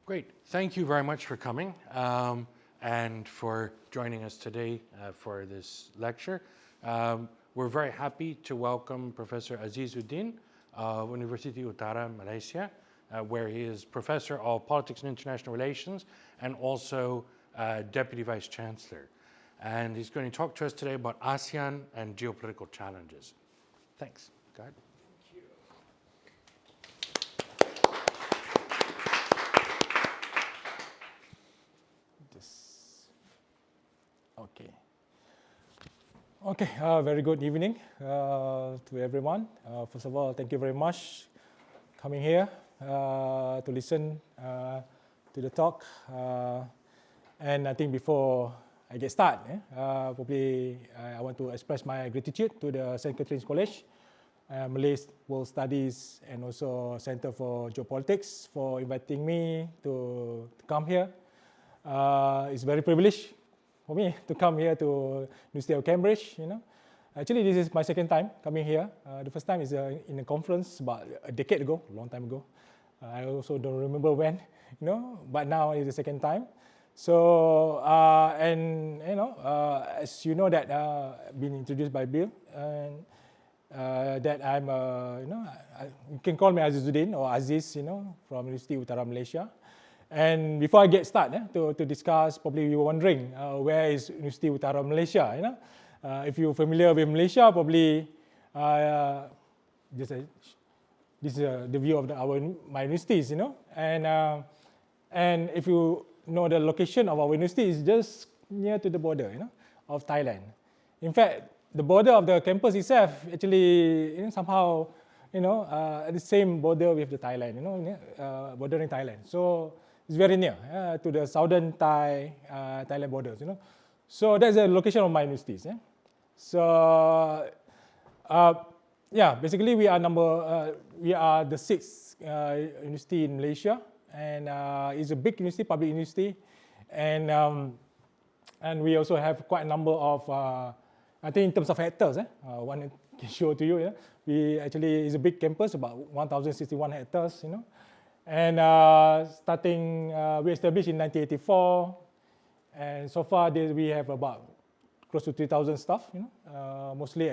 Great. Thank you very much for coming and for joining us today for this lecture. We're very happy to welcome Professor Azizuddin of Universiti Utara Malaysia, where he is Professor of Politics and International Relations and also Deputy Vice Chancellor. And he's going to talk to us today about ASEAN and geopolitical challenges. Thanks. Go ahead. Okay, very good evening to everyone. First of all, thank you very much coming here to listen to the talk. And I think before I get started, probably I want to express my gratitude to the St. Catherine's College, Malay World Studies, and also Center for Geopolitics for inviting me to come here. It's very privileged for me to come here to University of Cambridge. Actually this is my second time coming here. The first time is in a conference about a decade ago, a long time ago. I also don't remember when, but now it's the second time. So as you know that been introduced by Bill, and that I'm you can call me Azizuddin or Aziz, from Universiti Utara Malaysia. And before I get started to discuss, probably you were wondering where is Universiti Utara Malaysia. If you're familiar with Malaysia, probably this is the view of my universities. And if you know the location of our university is just near to the border of Thailand. In fact, the border of the campus itself actually somehow at the same border with the Thailand, bordering Thailand. So it's very near to the southern Thailand borders. So that's the location of my universities. So basically we are the sixth university in Malaysia, and it's a big university, public university, and we also have quite a number of I think in terms of hectares, one can show to you. We actually is a big campus, about 1,061 hectares. And we established in 1984, and so far we have about close to 3,000 staff, mostly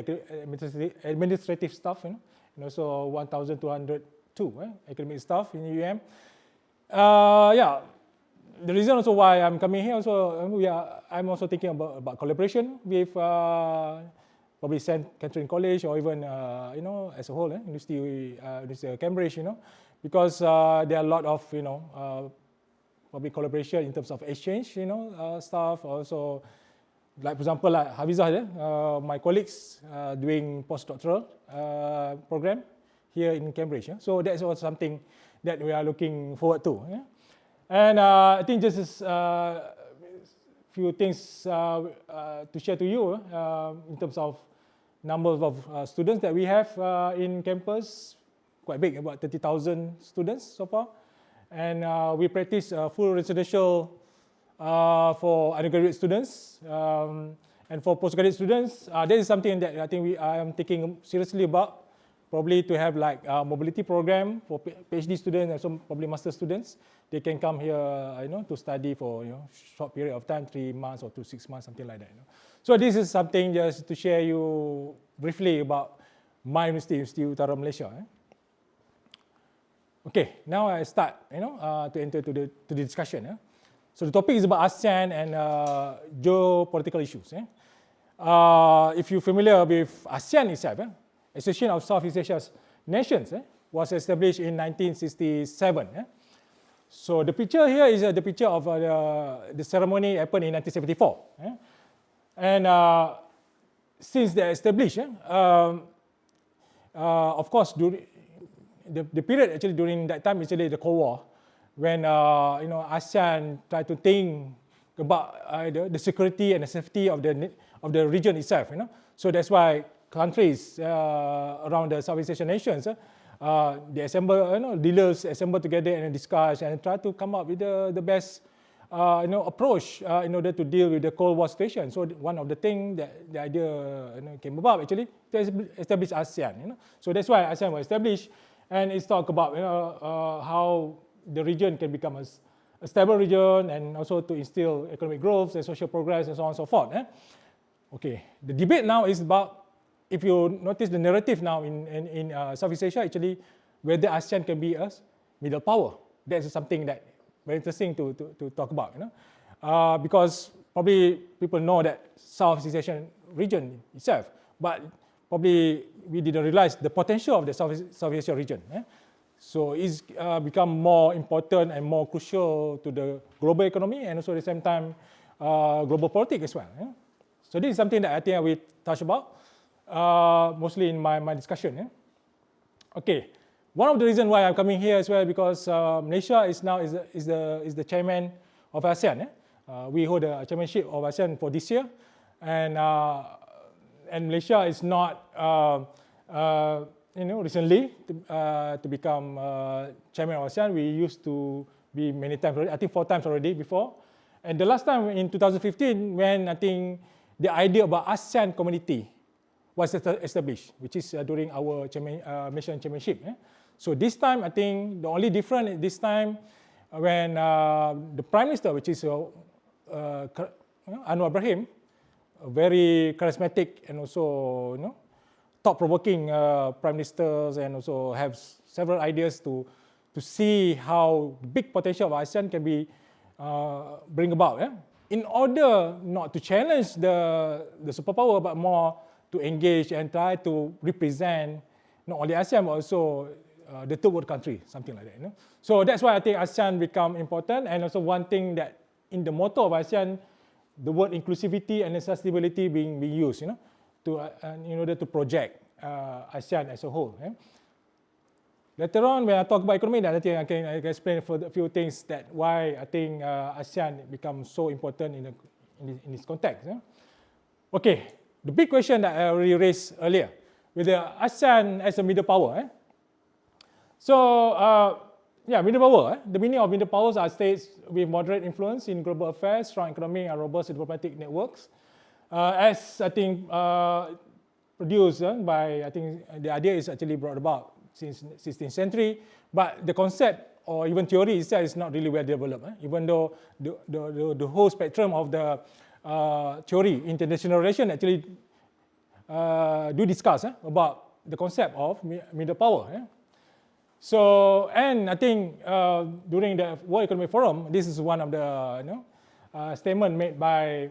administrative staff, and also 1,202 academic staff in UM. The reason also why I'm coming here I'm also thinking about collaboration with probably St. Catherine College or even as a whole, University of Cambridge, because there are a lot of probably collaboration in terms of exchange, stuff. Also, like for example, like Hafizah, my colleagues doing postdoctoral program here in Cambridge. So that's also something that we are looking forward to. And I think just a few things to share to you in terms of numbers of students that we have in campus. Quite big, about 30,000 students so far. And we practice full residential for undergraduate students. And for postgraduate students, that is something that I think I am thinking seriously about, probably to have like a mobility program for PhD students and some probably master students. They can come here to study for short period of time, 3 months or 6 months, something like that. So this is something just to share you briefly about my Universiti Utara Malaysia. Okay, now I start to enter to the discussion. So the topic is about ASEAN and geopolitical issues. If you're familiar with ASEAN itself, Association of Southeast Asia's Nations, was established in 1967. So the picture here is the picture of the ceremony happened in 1974. And since they're established, of course, the period actually during that time is actually the Cold War, when ASEAN tried to think about the security and the safety of the region itself. So that's why countries around the Southeast Asian nations, they assemble, leaders assemble together and discuss and try to come up with the best approach in order to deal with the Cold War situation. So one of the things that the idea came about actually to establish ASEAN. So that's why ASEAN was established, and it's talk about how the region can become a stable region and also to instill economic growth and social progress and so on and so forth. Okay, the debate now is about, if you notice the narrative now in Southeast Asia, actually, whether ASEAN can be a middle power. That's something that very interesting to talk about, because probably people know that Southeast Asian region itself, but probably we didn't realize the potential of the Southeast Asia region. So it's become more important and more crucial to the global economy and also at the same time global politics as well. So this is something that I think I will touch about mostly in my discussion. Okay, one of the reasons why I'm coming here as well because Malaysia is now is the chairman of ASEAN. We hold a chairmanship of ASEAN for this year, and Malaysia is not recently to become chairman of ASEAN. We used to be many times already, I think 4 times already before. And the last time in 2015 when I think the idea about ASEAN community was established, which is during our Malaysian chairmanship. So this time I think the only difference this time when the Prime Minister, which is Anwar Ibrahim, very charismatic and also thought-provoking prime ministers, and also have several ideas to see how big potential of ASEAN can be bring about. In order not to challenge the superpower, but more to engage and try to represent not only ASEAN but also the third world country, something like that. So that's why I think ASEAN become important, and also one thing that in the motto of ASEAN, the word inclusivity and sustainability being used, in order to project ASEAN as a whole. Later on, when I talk about economy, then I think I can explain for a few things that why I think ASEAN becomes so important in this context. Okay, the big question that I already raised earlier, with the ASEAN as a middle power. So, middle power. The meaning of middle powers are states with moderate influence in global affairs, strong economy, and robust diplomatic networks. As I think produced by, I think the idea is actually brought about since 16th century, but the concept or even theory itself is not really well developed. Even though the whole spectrum of the theory, international relation actually do discuss about the concept of middle power. So, and I think during the World Economic Forum, this is one of the statement made by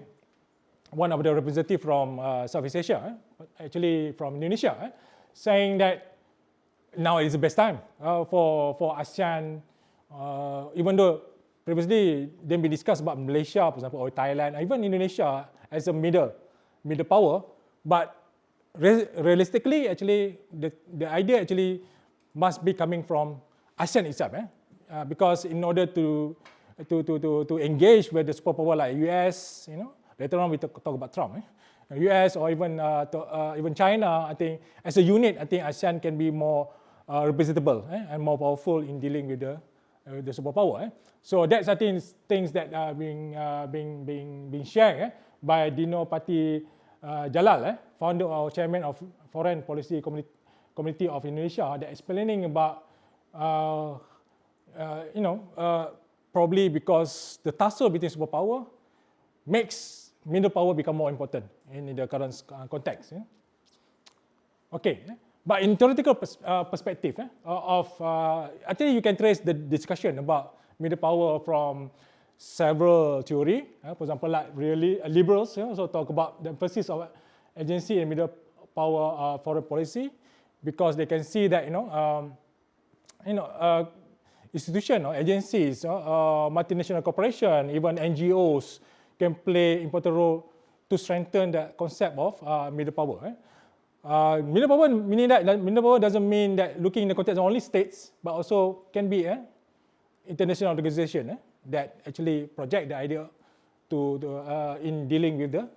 one of the representatives from Southeast Asia, actually from Indonesia, saying that now is the best time for ASEAN, even though previously they've been discussed about Malaysia, for example, or Thailand, or even Indonesia as a middle power, but realistically, actually, the idea actually must be coming from ASEAN itself, because in order to engage with the superpower like US, later on we talk about Trump, US or even China, I think as a unit, I think ASEAN can be more representable and more powerful in dealing with the superpower. So that's I think things that are being shared by Dino Pati Jalal, founder or chairman of Foreign Policy Committee of Indonesia, that explaining about probably because the tussle between superpower makes middle power become more important in the current context. Okay, but in theoretical perspective I think you can trace the discussion about middle power from several theory. For example, like really liberals also talk about the emphasis of agency and middle power foreign policy, because they can see that institution or agencies, multinational corporation, even NGOs can play important role to strengthen the concept of middle power. Middle power meaning that middle power doesn't mean that looking in the context of only states, but also can be international organization that actually project the idea to in dealing with the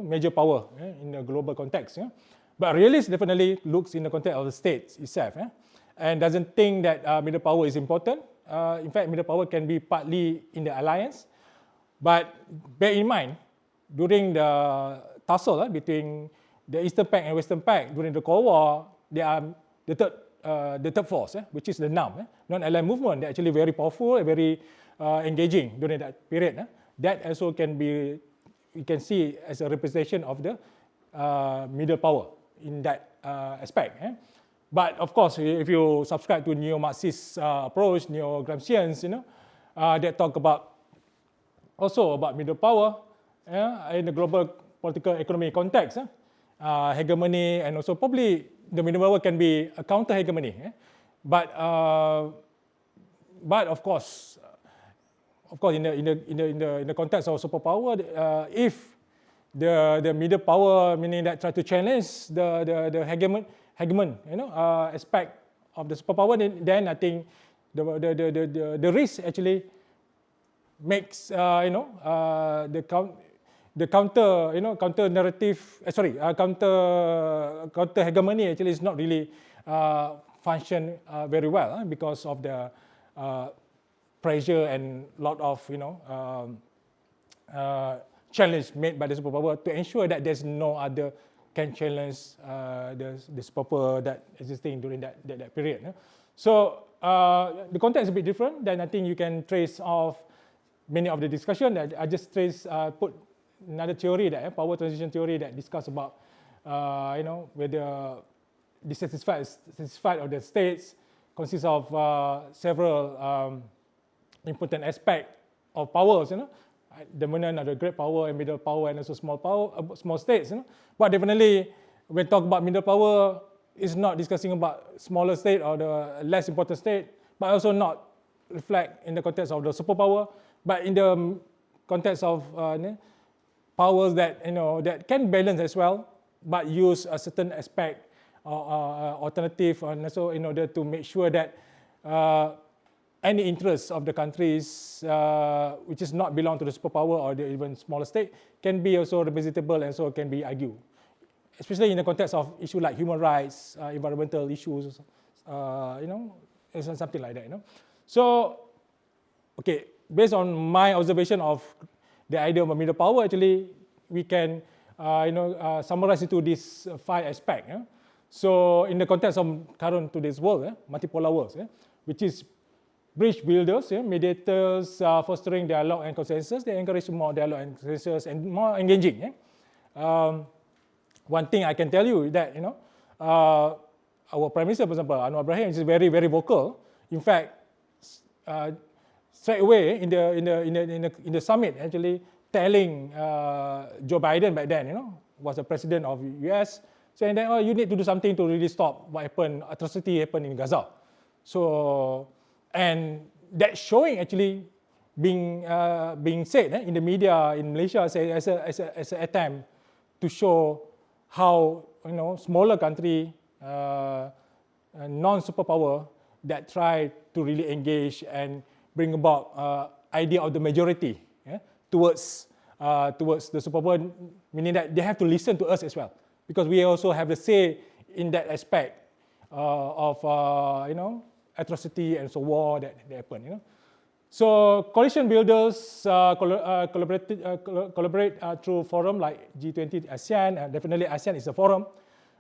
major power in the global context. But realist definitely looks in the context of the states itself, and doesn't think that middle power is important. In fact, middle power can be partly in the alliance. But bear in mind, during the tussle between the Eastern Pact and Western Pact during the Cold War, they are the third the third force, which is the NAM, non-aligned movement. They're actually very powerful and very engaging during that period. That also can be, you can see as a representation of the middle power in that aspect. But of course, if you subscribe to neo-Marxist approach, neo-Gramscians, that talk about also about middle power in the global political economic context, hegemony, and also probably the middle power can be a counter hegemony. But of course, in the context of superpower, if the middle power, meaning that try to challenge the hegemon, aspect of the superpower, then I think the risk actually makes the counter narrative, counter hegemony actually is not really function very well because of the pressure and lot of challenge made by the superpower to ensure that there's no other can challenge the superpower that existing during that period. So the context is a bit different. Then I think you can trace off many of the discussion that I just put another theory, that power transition theory, that discuss about whether dissatisfied of the states consists of several important aspects of powers, dominant of the great power and middle power and also small states. But definitely when talk about middle power, it's not discussing about smaller state or the less important state, but also not reflect in the context of the superpower, but in the context of powers that that can balance as well, but use a certain aspect or alternative, and also in order to make sure that any interests of the countries which is not belong to the superpower or the even smaller state can be also representable and so can be argued, especially in the context of issues like human rights, environmental issues, something like that. So, okay, based on my observation of the idea of a middle power, actually we can summarize into these 5 aspects. So in the context of current today's world, multipolar world, which is bridge builders, mediators, fostering dialogue and consensus. They encourage more dialogue and consensus and more engaging. One thing I can tell you is that our Prime Minister, for example, Anwar Ibrahim, is very, very vocal. In fact, straight away in the summit, actually telling Joe Biden back then, was the president of US, saying that you need to do something to really stop what happened, atrocity happened in Gaza. So, and that showing actually being said in the media in Malaysia as an attempt to show how smaller country, non-superpower that try to really engage and bring about idea of the majority towards the superpower, meaning that they have to listen to us as well, because we also have the say in that aspect of atrocity and so war that happen. So coalition builders collaborate through forum like G20, ASEAN, and definitely ASEAN is a forum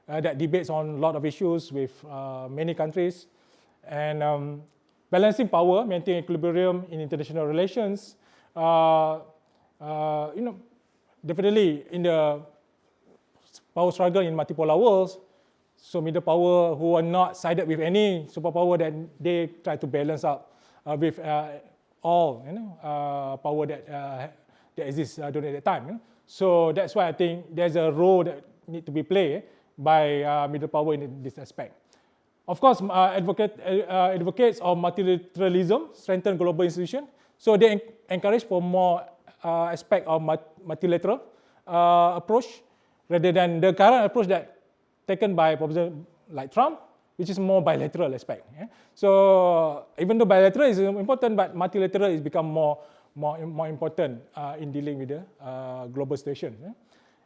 that debates on a lot of issues with many countries, and balancing power, maintaining equilibrium in international relations. Definitely in the power struggle in multipolar worlds, so middle power who are not sided with any superpower, then they try to balance out with all power that exists during that time. So that's why I think there's a role that need to be played by middle power in this aspect. Of course, advocates of multilateralism strengthen global institutions. So they encourage for more aspect of multilateral approach rather than the current approach that taken by President like Trump, which is more bilateral aspect. So even though bilateral is important, but multilateral is become more important in dealing with the global situation.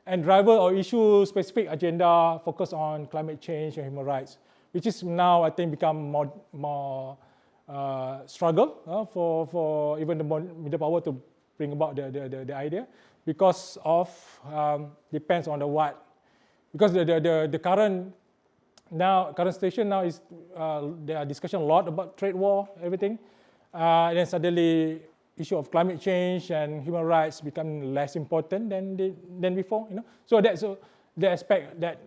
And driver or issue specific agenda focus on climate change and human rights, which is now I think become more struggle for even the middle power to bring about the idea, because of depends on the what, because the current now current situation now is there are discussion a lot about trade war, everything. And then suddenly issue of climate change and human rights become less important than before. So that's the aspect that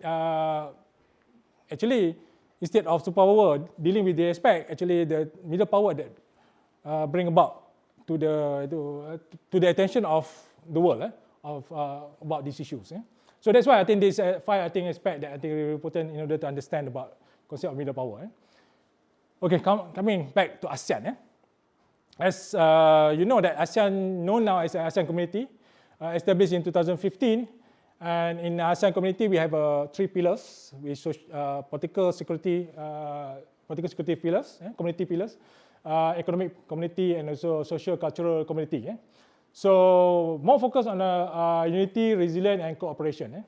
actually instead of superpower dealing with the aspect, actually the middle power that bring about to the attention of the world about these issues. So that's why I think these five aspects that I think are very important in order to understand about concept of middle power. Okay, coming back to ASEAN. As you know that ASEAN, known now as the ASEAN community, established in 2015, and in the ASEAN community we have 3 pillars, with political security pillars, community pillars, economic community, and also social cultural community. So more focus on unity, resilience, and cooperation.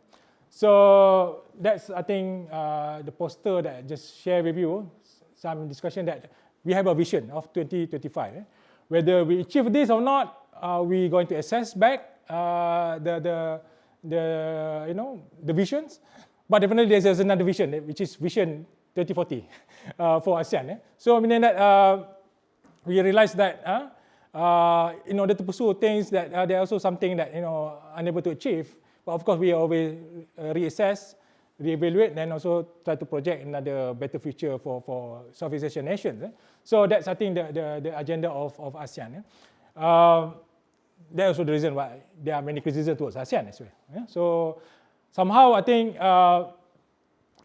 So that's, I think, the poster that I just shared with you, some discussion that we have a vision of 2025. Whether we achieve this or not, we're going to assess back the visions. But definitely there's another vision, which is Vision 2040 for ASEAN. So meaning that we realize that in order to pursue things that there are also something that unable to achieve. But of course we always reassess, reevaluate, and also try to project another better future for Southeast Asian nations. So that's, I think, the agenda of ASEAN. That's also the reason why there are many criticisms towards ASEAN as well. So somehow I think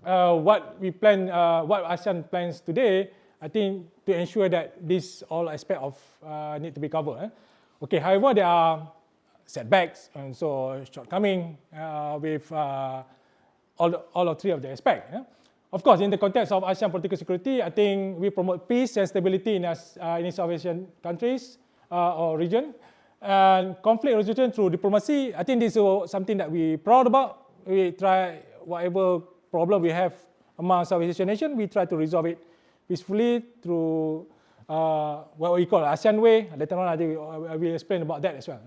what ASEAN plans today, I think, to ensure that this all aspect of need to be covered. Okay, however, there are setbacks and so shortcoming with all of 3 of the aspects. Of course, in the context of ASEAN political security, I think we promote peace and stability in South Asian countries or region. And conflict resolution through diplomacy, I think this is something that we're proud about. We try whatever problem we have among Southeast Asian nations, we try to resolve it peacefully through what we call ASEAN way. Later on, I think I will explain about that as well.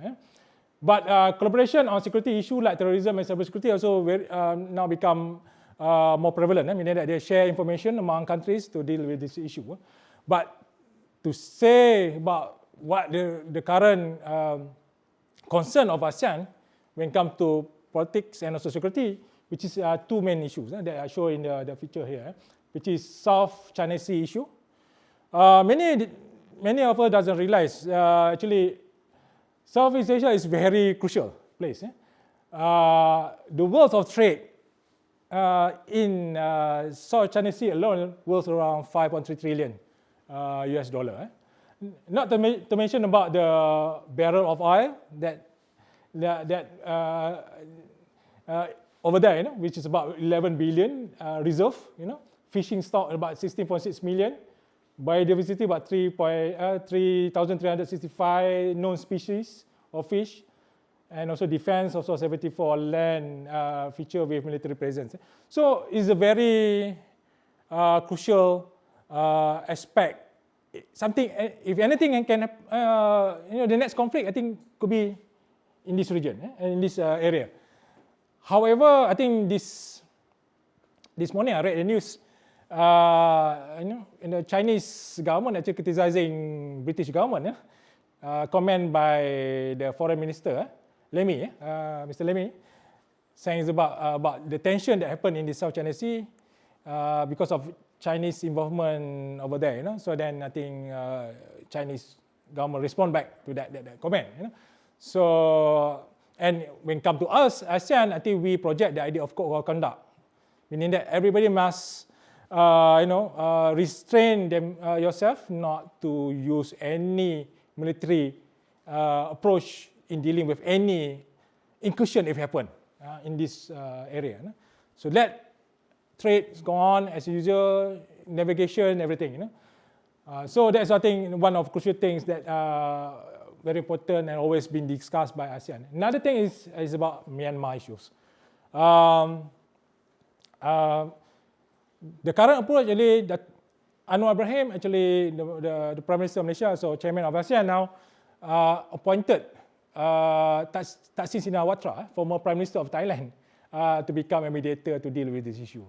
But collaboration on security issues like terrorism and cybersecurity also now become more prevalent, meaning that they share information among countries to deal with this issue. But to say about what the current concern of ASEAN when it comes to politics and also security, which is 2 main issues that I show in the picture here, which is South China Sea issue. Many of us doesn't realize actually Southeast Asia is very crucial place. The world of trade in South China Sea alone worth around 5.3 trillion US dollar. Not to mention about the barrel of oil that over there, which is about 11 billion reserve. Fishing stock about 16.6 million. Biodiversity about 3,365 known species of fish, and also defense, also 74 land feature with military presence. So it's a very crucial aspect. Something, if anything can happen, the next conflict I think could be in this region, in this area. However, I think this morning I read the news. In the Chinese government actually criticizing British government, comment by the foreign minister, Mr. Lemmy, saying about the tension that happened in the South China Sea because of Chinese involvement over there. So then I think Chinese government respond back to that comment. So, and when it comes to us, ASEAN, I think we project the idea of code of conduct, meaning that everybody must restrain yourself not to use any military approach in dealing with any incursion if happen in this area. So let trade go on as usual, navigation, everything. So that's, I think, one of crucial things that very important and always been discussed by ASEAN. Another thing is about Myanmar issues. The current approach, actually, that Anwar Ibrahim, actually the Prime Minister of Malaysia, so Chairman of ASEAN now, appointed Thaksin Shinawatra, former Prime Minister of Thailand, to become a mediator to deal with this issue.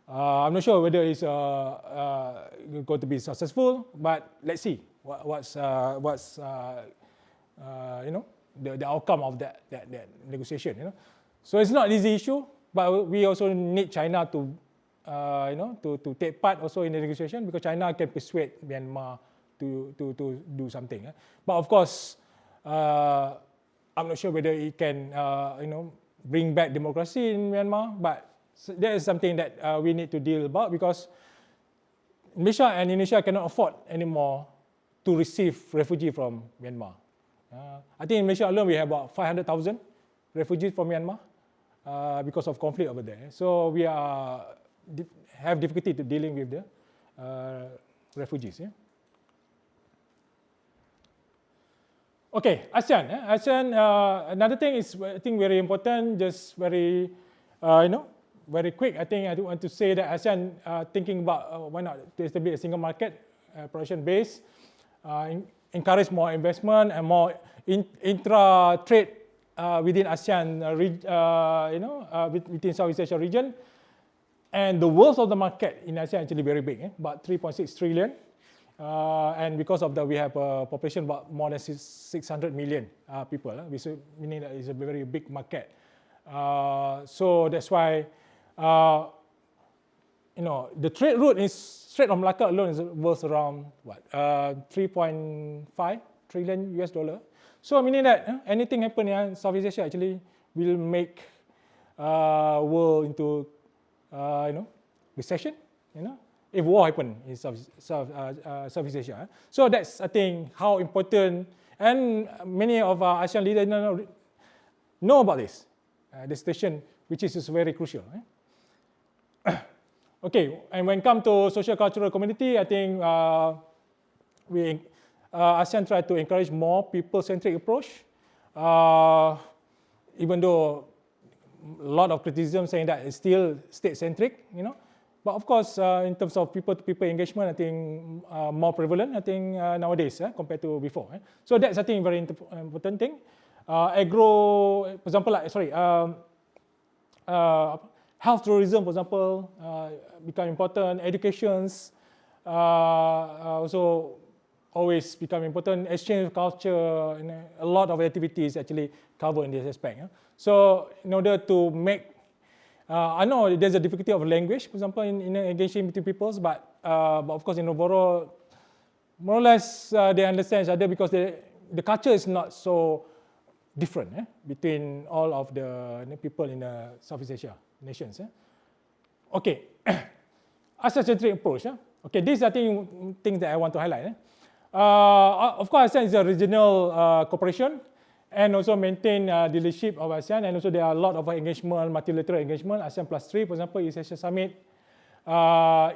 I'm not sure whether it's going to be successful, but let's see what's the outcome of that negotiation. So it's not an easy issue, but we also need China to to take part also in the negotiation, because China can persuade Myanmar to do something. But of course, I'm not sure whether it can bring back democracy in Myanmar, but that is something that we need to deal about, because Malaysia and Indonesia cannot afford anymore to receive refugees from Myanmar. I think in Malaysia alone we have about 500,000 refugees from Myanmar because of conflict over there. So we have difficulty to dealing with the refugees. Okay, ASEAN. ASEAN. Another thing is, I think, very important. Just very, very quick. I think I do want to say that ASEAN thinking about why not to establish a single market, production base, encourage more investment and more intra-trade within ASEAN, within Southeast Asia region. And the worth of the market in ASEAN actually very big, about 3.6 trillion. And because of that, we have a population about more than 600 million people, meaning that it's a very big market. So that's why, the trade route is Strait of Malacca alone is worth around 3.5 trillion US dollar. So meaning that anything happen in Southeast Asia actually will make world into recession. If war happen in Southeast Asia. So that's, I think, how important, and many of our ASEAN leaders know about this, the situation, which is very crucial. Okay, and when it comes to social cultural community, I think ASEAN try to encourage more people-centric approach, even though a lot of criticism saying that it's still state-centric, But of course, in terms of people-to-people engagement, I think more prevalent, I think, nowadays compared to before. So that's, I think, very important thing. For example, health tourism, for example, become important. Educations also always become important. Exchange of culture, a lot of activities actually cover in this aspect. So in order to make, I know there's a difficulty of language, for example, in engaging between peoples, but of course in overall, more or less they understand each other, because the culture is not so different between all of the people in the Southeast Asia nations. Okay, ASEAN-centric approach. Okay, these are things that I want to highlight. Of course, ASEAN is a regional cooperation, and also maintain the leadership of ASEAN, and also there are a lot of engagement, multilateral engagement. ASEAN +3, for example, East Asia Summit.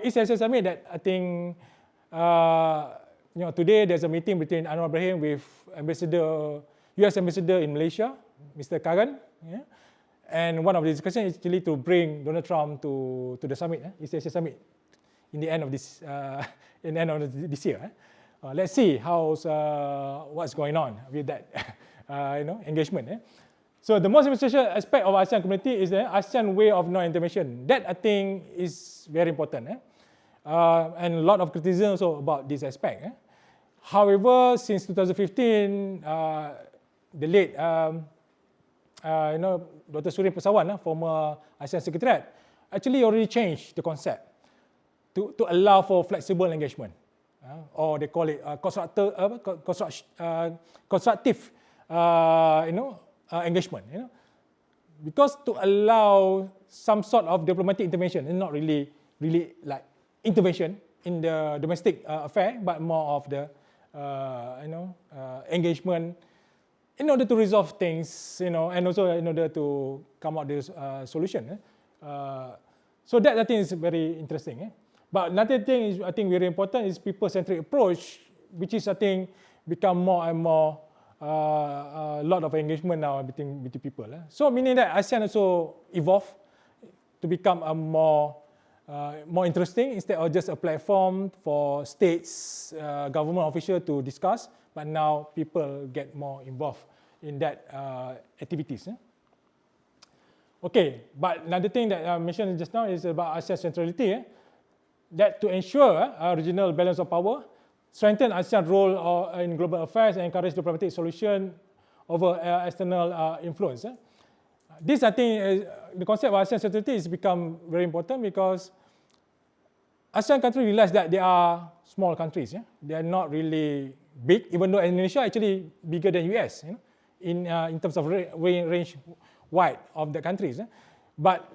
East Asia Summit that I think, today there's a meeting between Anwar Ibrahim with US Ambassador in Malaysia, Mr. Kagan. And one of the discussions is actually to bring Donald Trump to the summit, East Asia Summit, in the end of this year. Let's see what's going on with that engagement. So the most essential aspect of ASEAN community is the ASEAN way of non-intervention. That, I think, is very important. And a lot of criticism also about this aspect. However, since 2015, the late Dr. Surin Pasawan, former ASEAN Secretariat, actually already changed the concept to allow for flexible engagement, or they call it constructive engagement. Because to allow some sort of diplomatic intervention, and not really like intervention in the domestic affair, but more of the engagement in order to resolve things, and also in order to come out with a solution. So that, I think, is very interesting. But another thing is, I think, very important is people-centric approach, which is, I think, become more and more a lot of engagement now between people. So meaning that ASEAN also evolve to become a more interesting, instead of just a platform for states, government officials to discuss, but now people get more involved in that activities. Okay, but another thing that I mentioned just now is about ASEAN centrality. That to ensure a regional balance of power, strengthen ASEAN role in global affairs and encourage diplomatic solution over external influence. This, I think, the concept of ASEAN centrality has become very important because ASEAN countries realize that they are small countries. They are not really big, even though Indonesia actually bigger than US in terms of range wide of the countries. But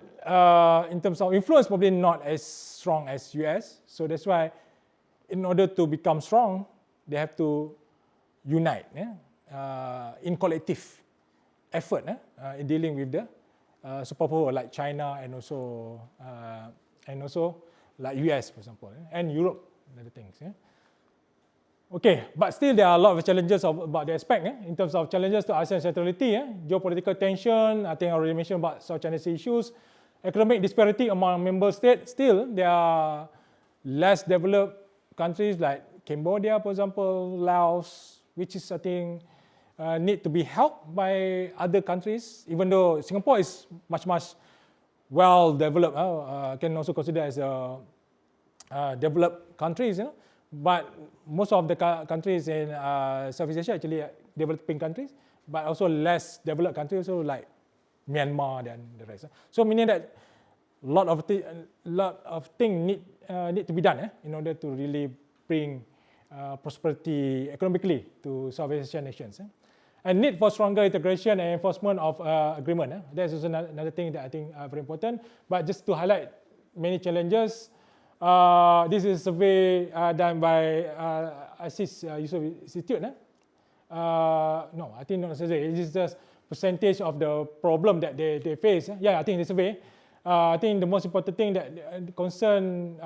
in terms of influence, probably not as strong as US. So that's why, in order to become strong, they have to unite in collective effort in dealing with the superpower like China and also like US, for example, and Europe and other things. Okay, but still there are a lot of challenges about the aspect in terms of challenges to ASEAN centrality. Geopolitical tension, I think I already mentioned about South China Sea issues. Economic disparity among member states, still there are less developed countries like Cambodia, for example, Laos, which is, I think, need to be helped by other countries, even though Singapore is much well developed, can also consider as a developed countries, but most of the countries in Southeast Asia actually are developing countries, but also less developed countries, also like Myanmar and the rest. So meaning that a lot of things need to be done in order to really bring prosperity economically to Southeast Asian nations. And need for stronger integration and enforcement of agreement. That's also another thing that I think are very important. But just to highlight many challenges, this is a survey done by Yusof Institute. No, I think not necessarily. It is just percentage of the problem that they face. Yeah, I think the survey. I think the most important thing that concern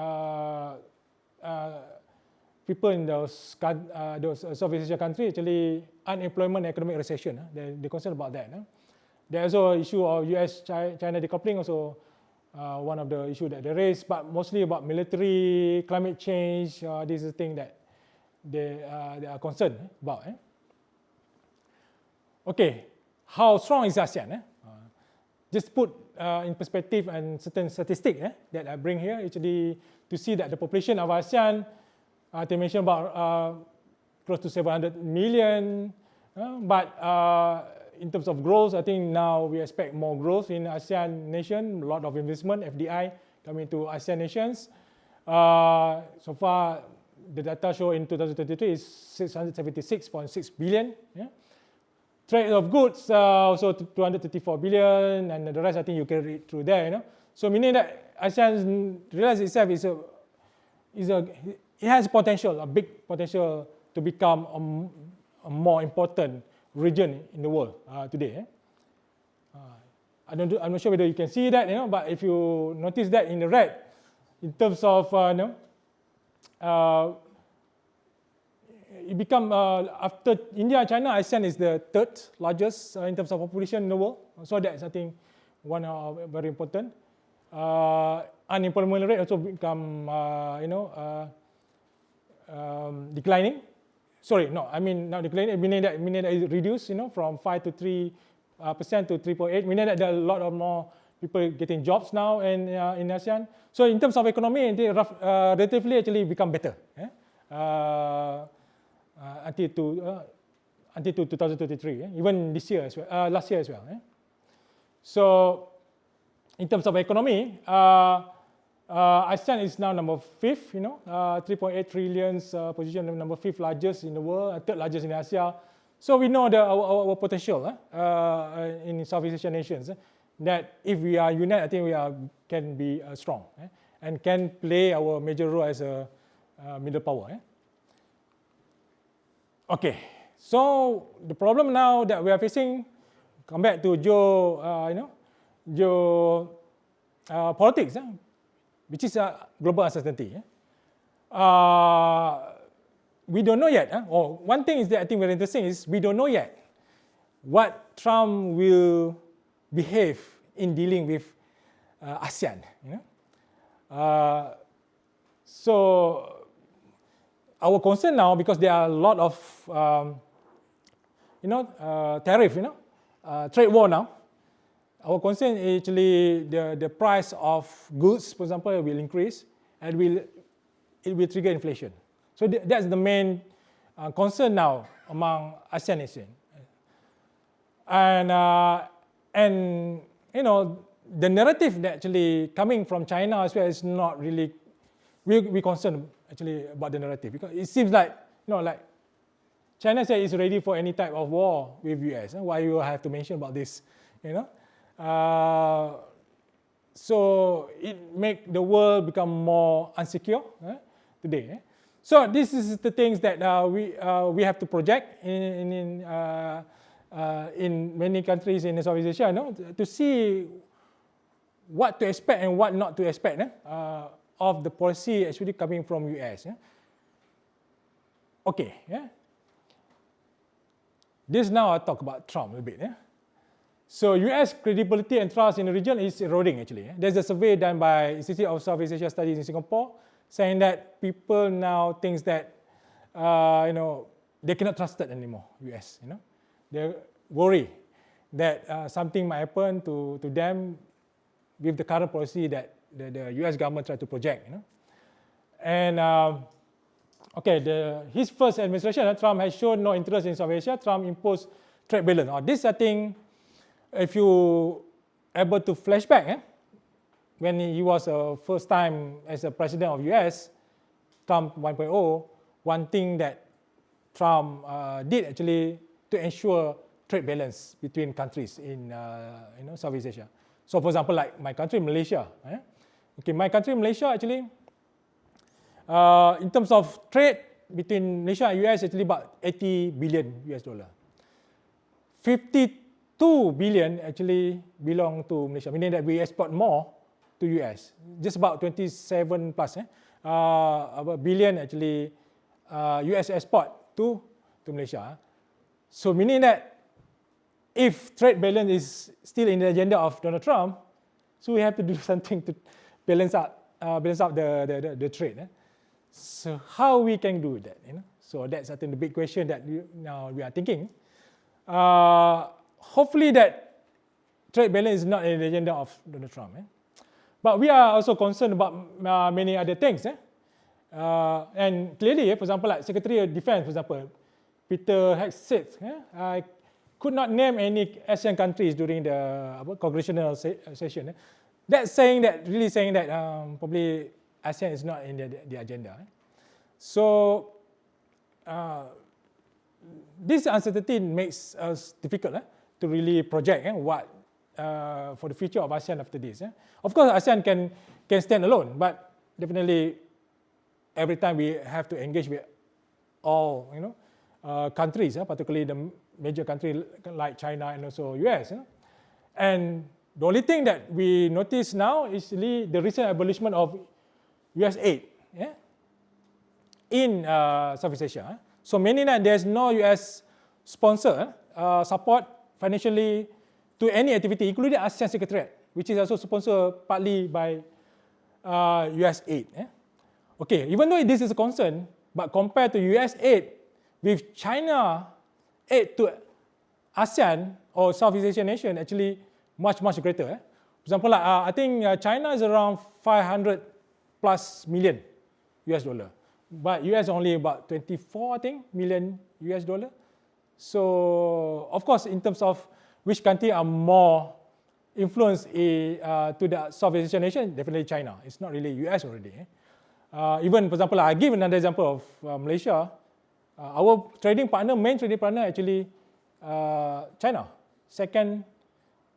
people in those Southeast Asia countries, actually unemployment and economic recession. They're concerned about that. There's also issue of US-China decoupling, also one of the issues that they raise, but mostly about military, climate change. This is the thing that they are concerned about. Okay, how strong is ASEAN? Just put in perspective and certain statistics that I bring here, actually to see that the population of ASEAN, they mentioned about close to 700 million, but in terms of growth, I think now we expect more growth in ASEAN nation, a lot of investment, FDI coming to ASEAN nations. So far, the data show in 2023 is 676.6 billion. Trade of goods also 234 billion, and the rest I think you can read through there. So meaning that ASEAN realizes itself it has potential, a big potential to become a more important region in the world today. I'm not sure whether you can see that, but if you notice that in the red, in terms of it become after India and China, ASEAN is the third largest in terms of population in the world. So that's, I think, one very important. Unemployment rate also become declining. Sorry, no, I mean not declining. Meaning that it reduced, from 5 to 3% to 3.8. Meaning that there are a lot of more people getting jobs now in ASEAN. So in terms of economy, it relatively actually become better. Until 2023, even this year as well, last year as well. So, in terms of economy, ASEAN is now number 5th, 3.8 trillion position, number 5th largest in the world, 3rd largest in Asia. So we know our potential in Southeast Asian nations. That if we are united, I think we can be strong and can play our major role as a middle power. Okay, so the problem now that we are facing, come back to geopolitics, which is global uncertainty. We don't know yet. Or one thing is that I think very interesting is we don't know yet what Trump will behave in dealing with ASEAN. So our concern now, because there are a lot of tariff, trade war now. our concern is actually the price of goods, for example, will increase and it will trigger inflation. So that's the main concern now among ASEAN nations. And you know, the narrative that actually coming from China as well is not really, we concerned actually about the narrative, because it seems like, you know, like China said it's ready for any type of war with US. Why you have to mention about this, you know? So it make the world become more unsecure today. So this is the things that we have to project in many countries in Southeast Asia, you know, to see what to expect and what not to expect of the policy actually coming from US. Okay, this now I talk about Trump a bit. So US credibility and trust in the region is eroding actually. There's a survey done by Institute of Southeast Asia Studies in Singapore saying that people now think that you know, they cannot trust it anymore, US. You know, they worry that something might happen to them with the current policy that the US government tried to project. You know, and okay, his first administration, Trump has shown no interest in South Asia. Trump imposed trade balance. This, I think, if you able to flash back, when he was first time as a president of US, Trump 1.0, one thing that Trump did actually to ensure trade balance between countries in you know, Southeast Asia. So, for example, like my country, Malaysia. Okay, my country, Malaysia, actually, in terms of trade between Malaysia and US, actually about 80 billion US dollar. 52 billion actually belong to Malaysia, meaning that we export more to US. Just about 27 plus billion actually US export to Malaysia. So meaning that if trade balance is still in the agenda of Donald Trump, so we have to do something to balance out the trade. So how we can do that? You know? So that's I think the big question that now we are thinking. Hopefully that trade balance is not in the agenda of Donald Trump. But we are also concerned about many other things. And clearly, for example, like Secretary of Defense, for example, Peter Hex said, I could not name any ASEAN countries during the congressional session. That's saying that, really saying that probably ASEAN is not in the agenda. So this uncertainty makes us difficult to really project what for the future of ASEAN after this. Of course, ASEAN can stand alone, but definitely every time we have to engage with all countries, particularly the major countries like China and also US. And the only thing that we notice now is really the recent abolishment of US aid in Southeast Asia. So meaning that there's no US sponsor support financially to any activity, including ASEAN Secretariat, which is also sponsored partly by US aid. Okay, even though this is a concern, but compared to US aid with China aid to ASEAN or Southeast Asian nation, actually much greater. For example, I think China is around 500 plus million US dollar, but US only about 24, I think, million US dollar. So, of course, in terms of which country are more influenced to the Southeast Asian nation, definitely China. It's not really US already. Even, for example, I give another example of Malaysia. Our main trading partner actually China, second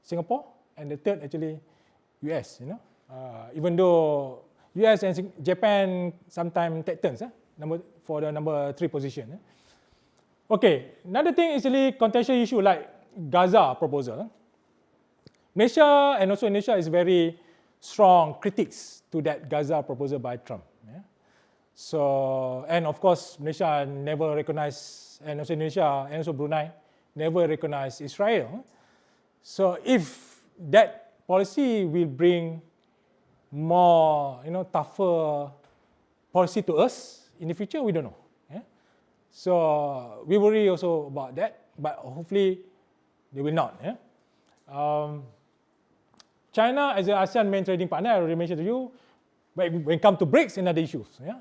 Singapore, and the third actually US. Even though US and Japan sometimes take turns for the number 3 position. Okay, another thing is really contentious issue like Gaza proposal. Malaysia and also Indonesia is very strong critics to that Gaza proposal by Trump. So, and of course, Malaysia never recognized, and also Indonesia and also Brunei never recognized Israel. So, if that policy will bring more, tougher policy to us in the future, we don't know. So, we worry also about that, but hopefully they will not. China as an ASEAN main trading partner, I already mentioned to you, but when it comes to BRICS, another issues, yeah?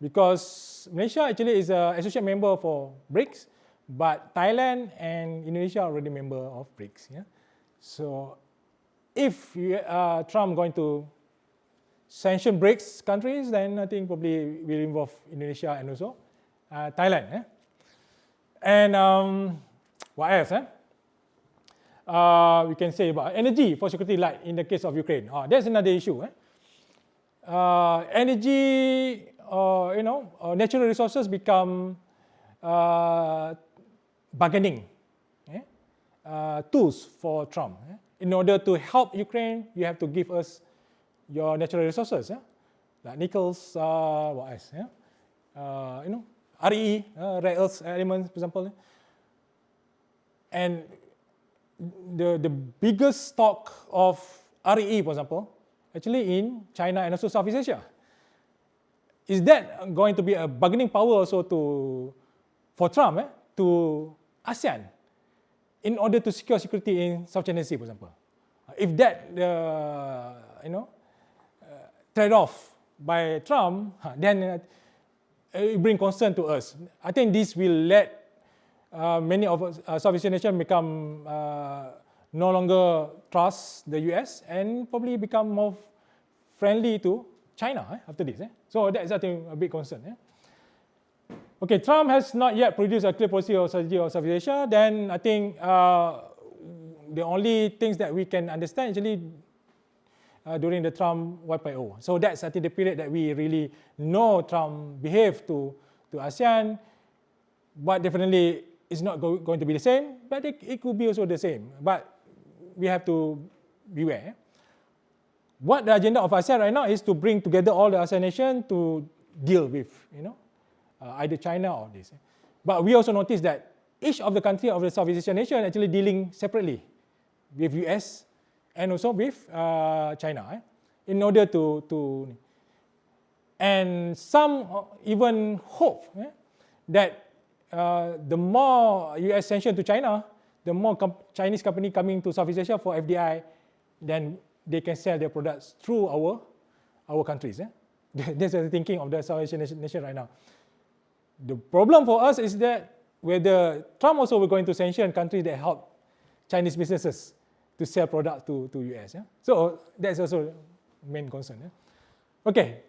Because Malaysia actually is an associate member for BRICS, but Thailand and Indonesia are already member of BRICS, yeah? So if Trump going to sanction BRICS countries, then I think probably will involve Indonesia and also Thailand, yeah? And what else? We can say about energy for security, like in the case of Ukraine. That's another issue. Energy, natural resources become bargaining tools for Trump. In order to help Ukraine, you have to give us your natural resources, like nickels, what else? RE, rare earth elements, for example. And the biggest stock of RE, for example, actually in China and also Southeast Asia. Is that going to be a bargaining power also for Trump to ASEAN in order to secure security in South China Sea, for example? If that trade-off by Trump, then it brings concern to us. I think this will let many of Southeast Asian nations become no longer trust the US and probably become more friendly to China after this. So that's, I think, a big concern. Okay, Trump has not yet produced a clear policy or strategy of Southeast Asia. Then I think the only things that we can understand actually during the Trump 1.0. So that's, I think, the period that we really know Trump behaved to ASEAN, but definitely it's not going to be the same, but it could be also the same. But we have to beware. What the agenda of ASEAN right now is to bring together all the ASEAN nations to deal with, either China or this. But we also notice that each of the countries of the Southeast Asian nation actually dealing separately with US and also with China, in order to and some even hope that the more US sanction to China, the more Chinese company coming to Southeast Asia for FDI, then they can sell their products through our countries. That's the thinking of the Southeast Asian nation right now. The problem for us is that whether Trump also will going to sanction countries that help Chinese businesses to sell products to US. So that's also main concern. Okay,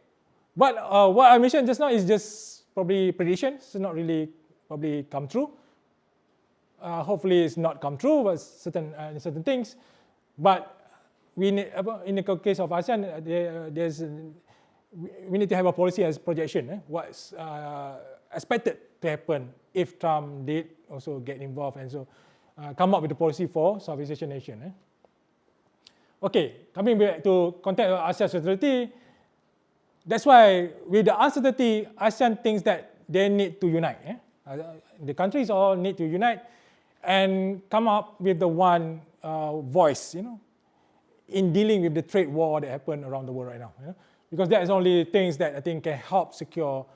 but what I mentioned just now is just probably prediction. It's not really probably come true. Hopefully it's not come true, but certain things. But we need, in the case of ASEAN, we need to have a policy as projection. What's expected to happen if Trump did also get involved and so come up with a policy for Southeast Asian nation. Okay, coming back to context of ASEAN security, that's why with the uncertainty, ASEAN thinks that they need to unite. The countries all need to unite and come up with the one voice, in dealing with the trade war that happen around the world right now. Because that is only things that I think can help secure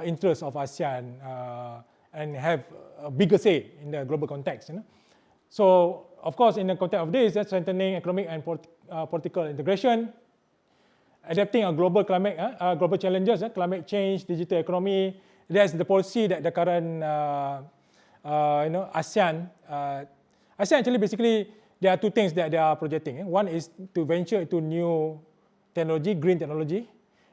interests of ASEAN and have a bigger say in the global context. So, of course, in the context of this, that's strengthening economic and political integration, adapting a global global challenges, climate change, digital economy. That's the policy that the current ASEAN. ASEAN actually basically there are two things that they are projecting. One is to venture into new technology, green technology.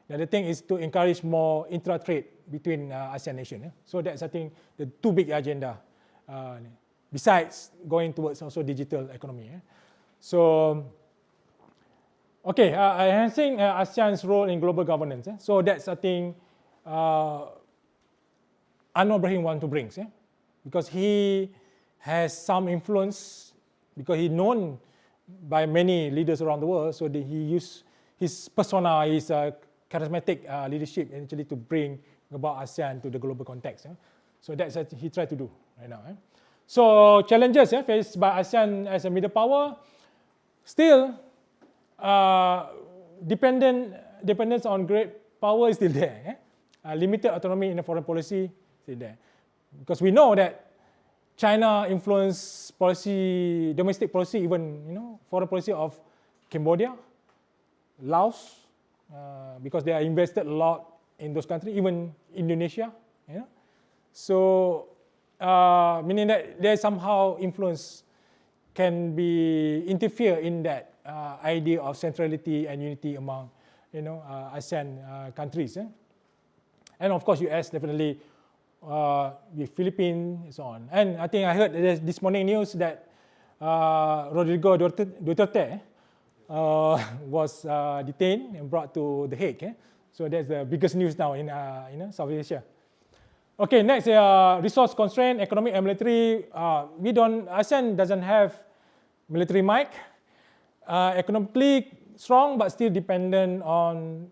The other thing is to encourage more intra-trade between ASEAN nations. So that's, I think, the two big agenda. Besides going towards also digital economy. So, okay, enhancing ASEAN's role in global governance. So that's, I think, Anwar Ibrahim want to bring, because he has some influence, because he's known by many leaders around the world. So he used his persona, his charismatic leadership, actually to bring about ASEAN to the global context. So that's what he tried to do right now. So challenges faced by ASEAN as a middle power, still dependence on great power is still there. Limited autonomy in the foreign policy is still there. Because we know that China influence policy, domestic policy, even foreign policy of Cambodia, Laos, because they are invested a lot in those countries, even Indonesia. Yeah? So, meaning that there somehow influence can be interfere in that idea of centrality and unity among, ASEAN countries. And of course, US definitely with Philippines and so on. And I think I heard this morning news that Rodrigo Duterte was detained and brought to The Hague. So that's the biggest news now in South Asia. Okay, next, resource constraint, economic and military. ASEAN doesn't have military might. Economically strong, but still dependent on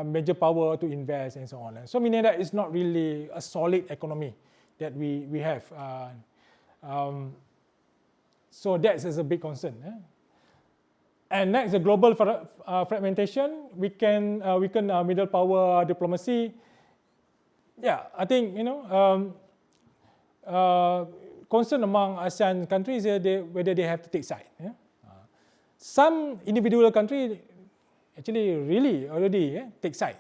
major power to invest and so on. So meaning that it's not really a solid economy that we have. So that is a big concern. And next, the global fragmentation. We can weaken middle power diplomacy. Yeah, I think concern among ASEAN countries whether they have to take side. Some individual countries actually really already take side.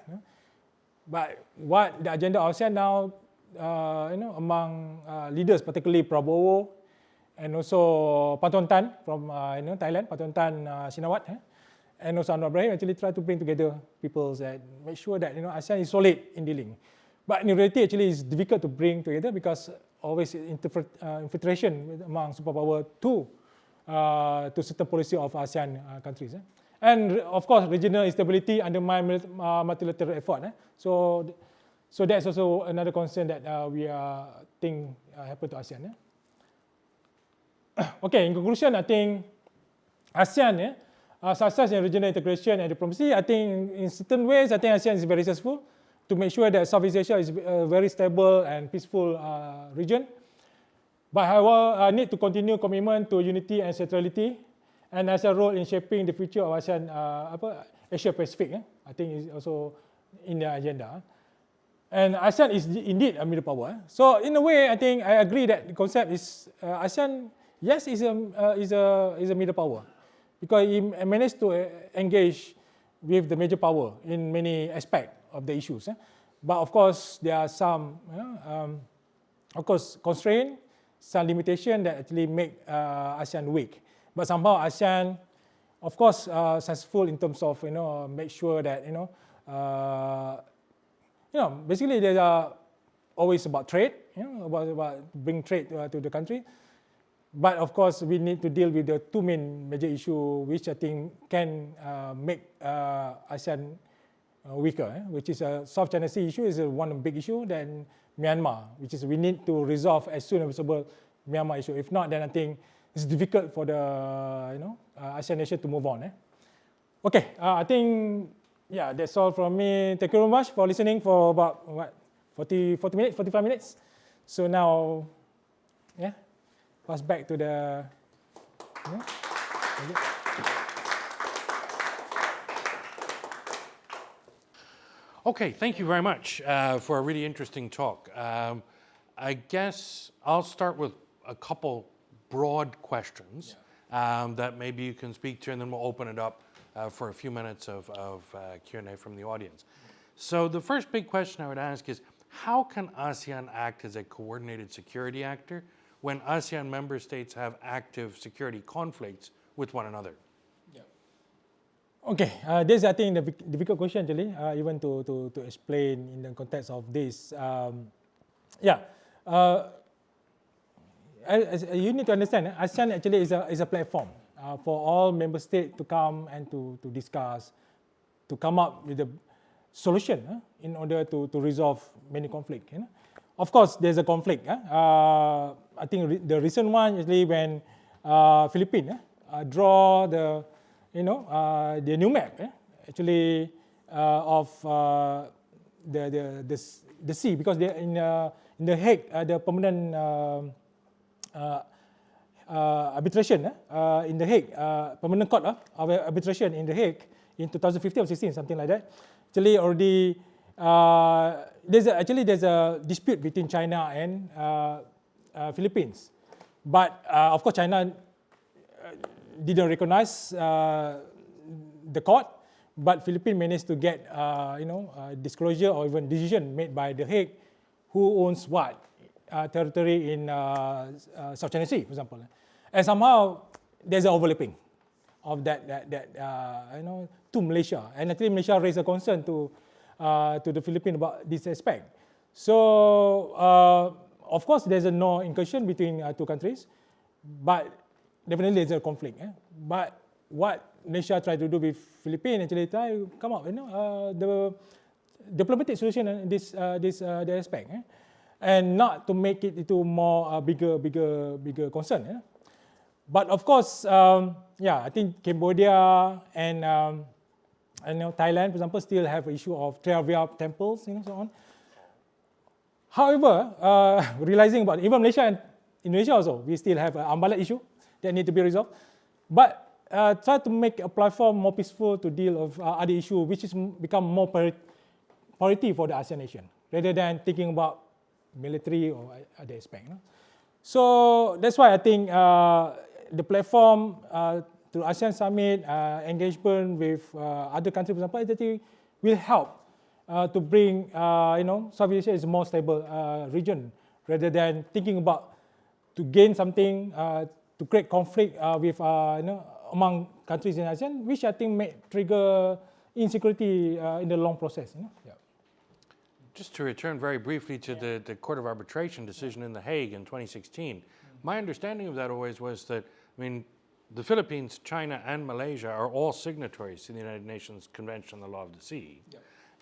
But what the agenda of ASEAN now, among leaders, particularly Prabowo, and also Paton Tan from Thailand, Paton Tan Sinawat, and also Anwar Ibrahim actually try to bring together peoples and make sure that ASEAN is solid in dealing. But in reality, actually, it's difficult to bring together because always infiltration among superpower to certain policy of ASEAN countries. And of course, regional instability undermine multilateral effort. So that's also another concern that we think happen to ASEAN. Okay, in conclusion, I think ASEAN, success in regional integration and diplomacy, I think in certain ways, I think ASEAN is very successful to make sure that Southeast Asia is a very stable and peaceful region. But however, need to continue commitment to unity and centrality, and as a role in shaping the future of ASEAN, Asia Pacific. I think is also in the agenda. And ASEAN is indeed a middle power. So in a way, I think I agree that the concept is ASEAN, yes, is a middle power because it managed to engage with the major power in many aspects of the issues. But of course, there are some, constraints, some limitation that actually make ASEAN weak. But somehow ASEAN, of course, successful in terms of make sure that basically they are always about trade, about bring trade to the country. But of course, we need to deal with the two main major issues, which I think can make ASEAN weaker, which is a South China Sea issue is one big issue. Then Myanmar, which is we need to resolve as soon as possible Myanmar issue. If not, then I think it's difficult for the ASEAN nation to move on. Okay, I think that's all from me. Thank you very much for listening for about 45 minutes. So now, pass back to the. Okay, thank you very much for a really interesting talk. I guess I'll start with a couple broad questions that maybe you can speak to, and then we'll open it up for a few minutes of Q&A from the audience. So the first big question I would ask is, how can ASEAN act as a coordinated security actor when ASEAN member states have active security conflicts with one another? Okay, this I think the difficult question actually, even to explain in the context of this. You need to understand, ASEAN actually is a platform for all member states to come and to discuss, to come up with a solution in order to resolve many conflicts. Of course, there's a conflict. I think the recent one is when Philippines draw the new map actually of the sea, because they're in the Hague, the permanent arbitration in the Hague, permanent court of arbitration in the Hague in 2015 or 16, something like that. Actually, already there's a dispute between China and Philippines, but of course China didn't recognize the court, but Philippines managed to get disclosure or even decision made by The Hague, who owns what territory in South China Sea, for example, and somehow there's an overlapping of that to Malaysia, and actually Malaysia raised a concern to the Philippines about this aspect. So of course there's a no incursion between two countries, but definitely there's a conflict. But what Malaysia tried to do with Philippines actually try to come up, the diplomatic solution in this aspect, and not to make it into more bigger concern. But of course, I think Cambodia and Thailand, for example, still have an issue of Theravada temples, so on. However, realizing about even Malaysia and Indonesia also, we still have an Ambalat issue that need to be resolved. But try to make a platform more peaceful to deal with other issues, which is become more priority for the ASEAN nation, rather than thinking about military or other aspect. So that's why I think the platform through ASEAN Summit, engagement with other countries, for example, will help to bring, Southeast Asia is a more stable region, rather than thinking about to gain something, to create conflict with, among countries in ASEAN, which I think may trigger insecurity in the long process. Just to return very briefly to the Court of Arbitration decision in The Hague in 2016, my understanding of that always was that, the Philippines, China, and Malaysia are all signatories to the United Nations Convention on the Law of the Sea.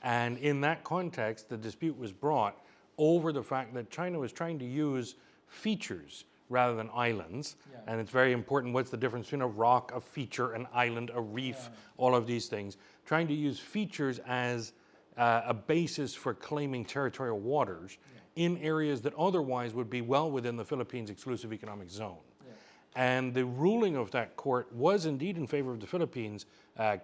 And in that context, the dispute was brought over the fact that China was trying to use features rather than islands. And it's very important, what's the difference between a rock, a feature, an island, a reef, all of these things. Trying to use features as a basis for claiming territorial waters in areas that otherwise would be well within the Philippines' exclusive economic zone. And the ruling of that court was indeed in favor of the Philippines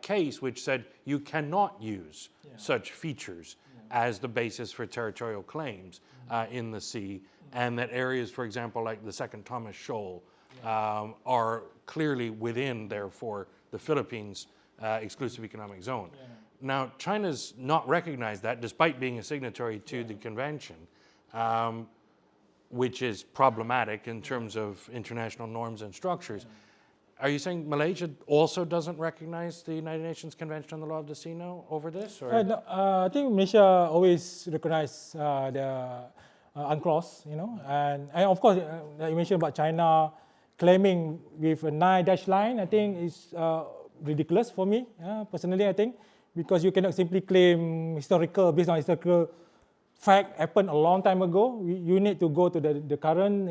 case, which said you cannot use such features as the basis for territorial claims in the sea, and that areas, for example, like the Second Thomas Shoal, are clearly within, therefore, the Philippines' exclusive economic zone. Now, China's not recognized that, despite being a signatory to the convention, which is problematic in terms of international norms and structures. Are you saying Malaysia also doesn't recognize the United Nations Convention on the Law of the Sea now over this? Or? No, I think Malaysia always recognize the UNCLOS, and of course, you mentioned about China claiming with a 9-dash line, I think is ridiculous for me, personally, I think, because you cannot simply claim based on historical fact happened a long time ago. You need to go to the current,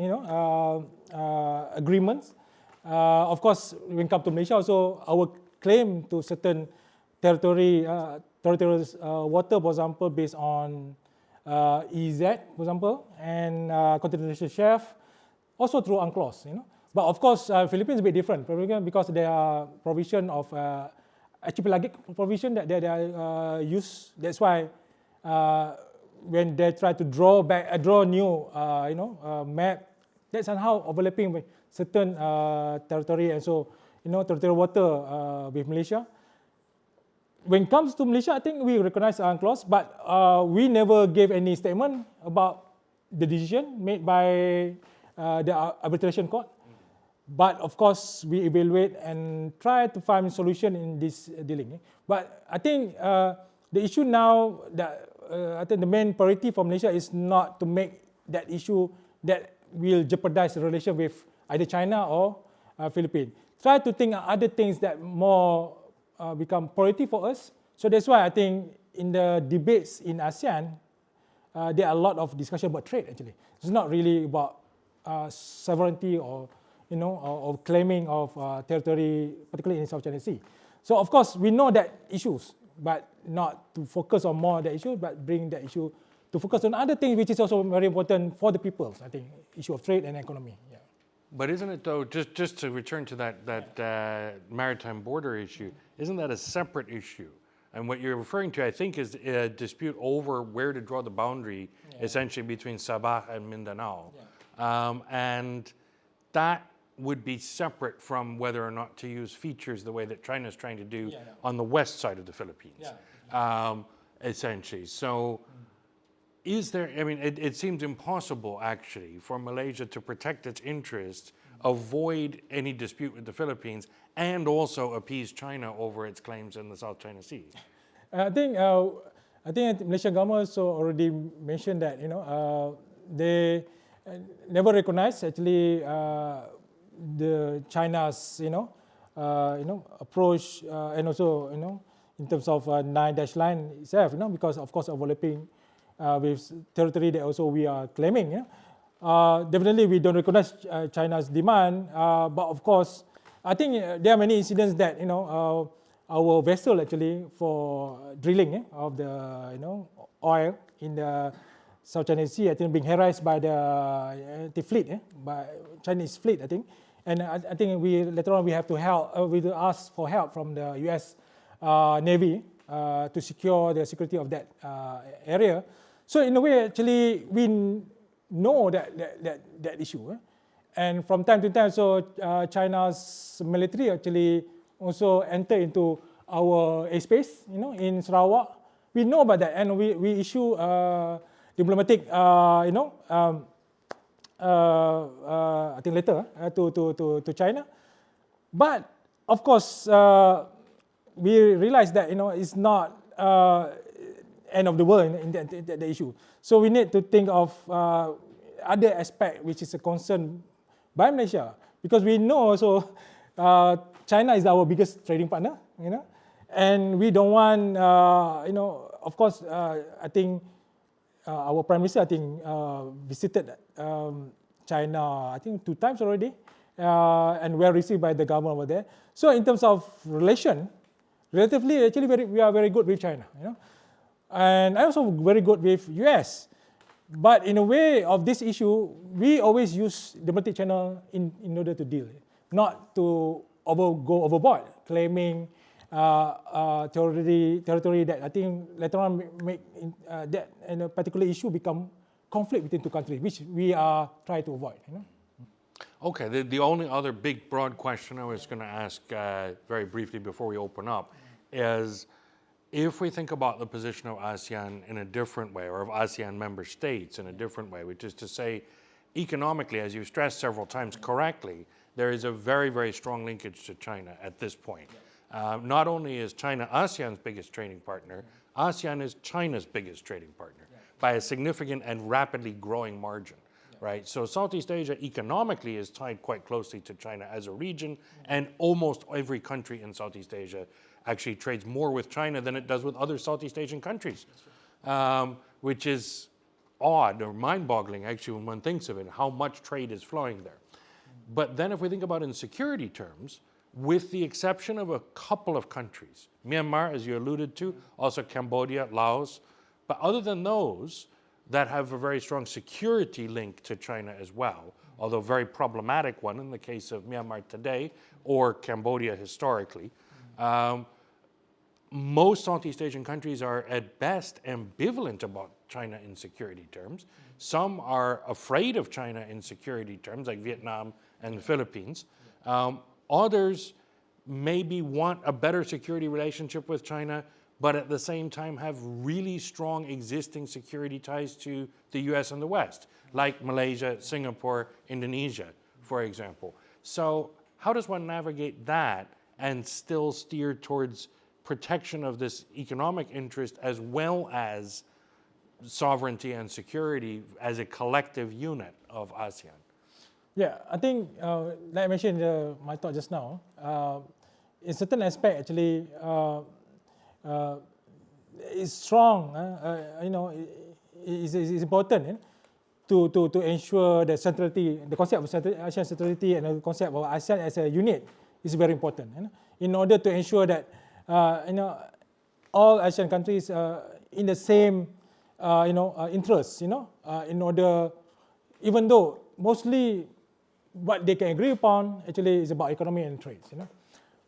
agreements. Of course, when it comes to Malaysia, also our claim to certain territorial water, for example, based on EZ, for example, and continental shelf, also through UNCLOS. But of course, Philippines is a bit different because there are provision of archipelagic provision that they are used. That's why. When they try to draw new, map, that's somehow overlapping with certain territory, and so, territorial water with Malaysia. When it comes to Malaysia, I think we recognize UNCLOS, but we never gave any statement about the decision made by the arbitration court. But of course, we evaluate and try to find a solution in this dealing. But I think the issue now that I think the main priority for Malaysia is not to make that issue that will jeopardize the relation with either China or Philippines. Try to think of other things that more become priority for us. So that's why I think in the debates in ASEAN, there are a lot of discussion about trade actually. It's not really about sovereignty or or claiming of territory, particularly in South China Sea. So of course we know that issues, but not to focus on more the issue, but bring the issue to focus on other things which is also very important for the peoples. I think issue of trade and economy. But isn't it though, just to return to that maritime border issue, isn't that a separate issue? And what you're referring to, I think, is a dispute over where to draw the boundary, essentially between Sabah and Mindanao. And that would be separate from whether or not to use features the way that China's trying to do on the west side of the Philippines, essentially. So is there, I mean, it seems impossible actually for Malaysia to protect its interests, avoid any dispute with the Philippines, and also appease China over its claims in the South China Sea. I think Malaysian government also already mentioned that they never recognize actually the China's approach and also in terms of 9-dash line itself, because of course overlapping with territory that also we are claiming. Definitely we don't recognize China's demand, but of course I think there are many incidents that our vessel actually for drilling of the oil in the South China Sea, I think being harassed by the fleet, by Chinese fleet, I think, and I think later on we have to ask for help from the U.S. Navy to secure the security of that area. So in a way, actually, we know that issue, and from time to time, so China's military actually also enter into our airspace, in Sarawak. We know about that, and we issue diplomatic, I think letter to China. But of course, we realize that it's not end of the world in the issue. So we need to think of other aspect which is a concern by Malaysia, because we know also China is our biggest trading partner, and we don't want, of course, I think our Prime Minister, I think, visited China, I think 2 times already, and well received by the government over there. So in terms of relation, relatively, actually, we are very good with China, and also very good with US. But in a way of this issue, we always use diplomatic channel in order to deal, not to go overboard, claiming territory that I think later on make that a particular issue become conflict between two countries, which we are trying to avoid. Okay, the only other big broad question I was going to ask very briefly before we open up is, if we think about the position of ASEAN in a different way, or of ASEAN member states in a different way, which is to say, economically, as you stressed several times correctly, there is a very, very strong linkage to China at this point. Not only is China ASEAN's biggest trading partner, ASEAN is China's biggest trading partner by a significant and rapidly growing margin, right? So Southeast Asia economically is tied quite closely to China as a region, and almost every country in Southeast Asia actually trades more with China than it does with other Southeast Asian countries, which is odd or mind-boggling actually when one thinks of it, how much trade is flowing there. But then if we think about in security terms, with the exception of a couple of countries, Myanmar, as you alluded to, also Cambodia, Laos, but other than those that have a very strong security link to China as well, although very problematic one in the case of Myanmar today or Cambodia historically, most Southeast Asian countries are at best ambivalent about China in security terms. Some are afraid of China in security terms, like Vietnam and the Philippines. Others maybe want a better security relationship with China, but at the same time have really strong existing security ties to the US and the West, like Malaysia, Singapore, Indonesia, for example. So how does one navigate that and still steer towards protection of this economic interest as well as sovereignty and security as a collective unit of ASEAN? Yeah, I think, like I mentioned in my talk just now, in certain aspect actually, it's strong, it's important to ensure the centrality, the concept of ASEAN centrality and the concept of ASEAN as a unit is very important. In order to ensure that all ASEAN countries in the same interests, in order, even though mostly what they can agree upon actually is about economy and trade.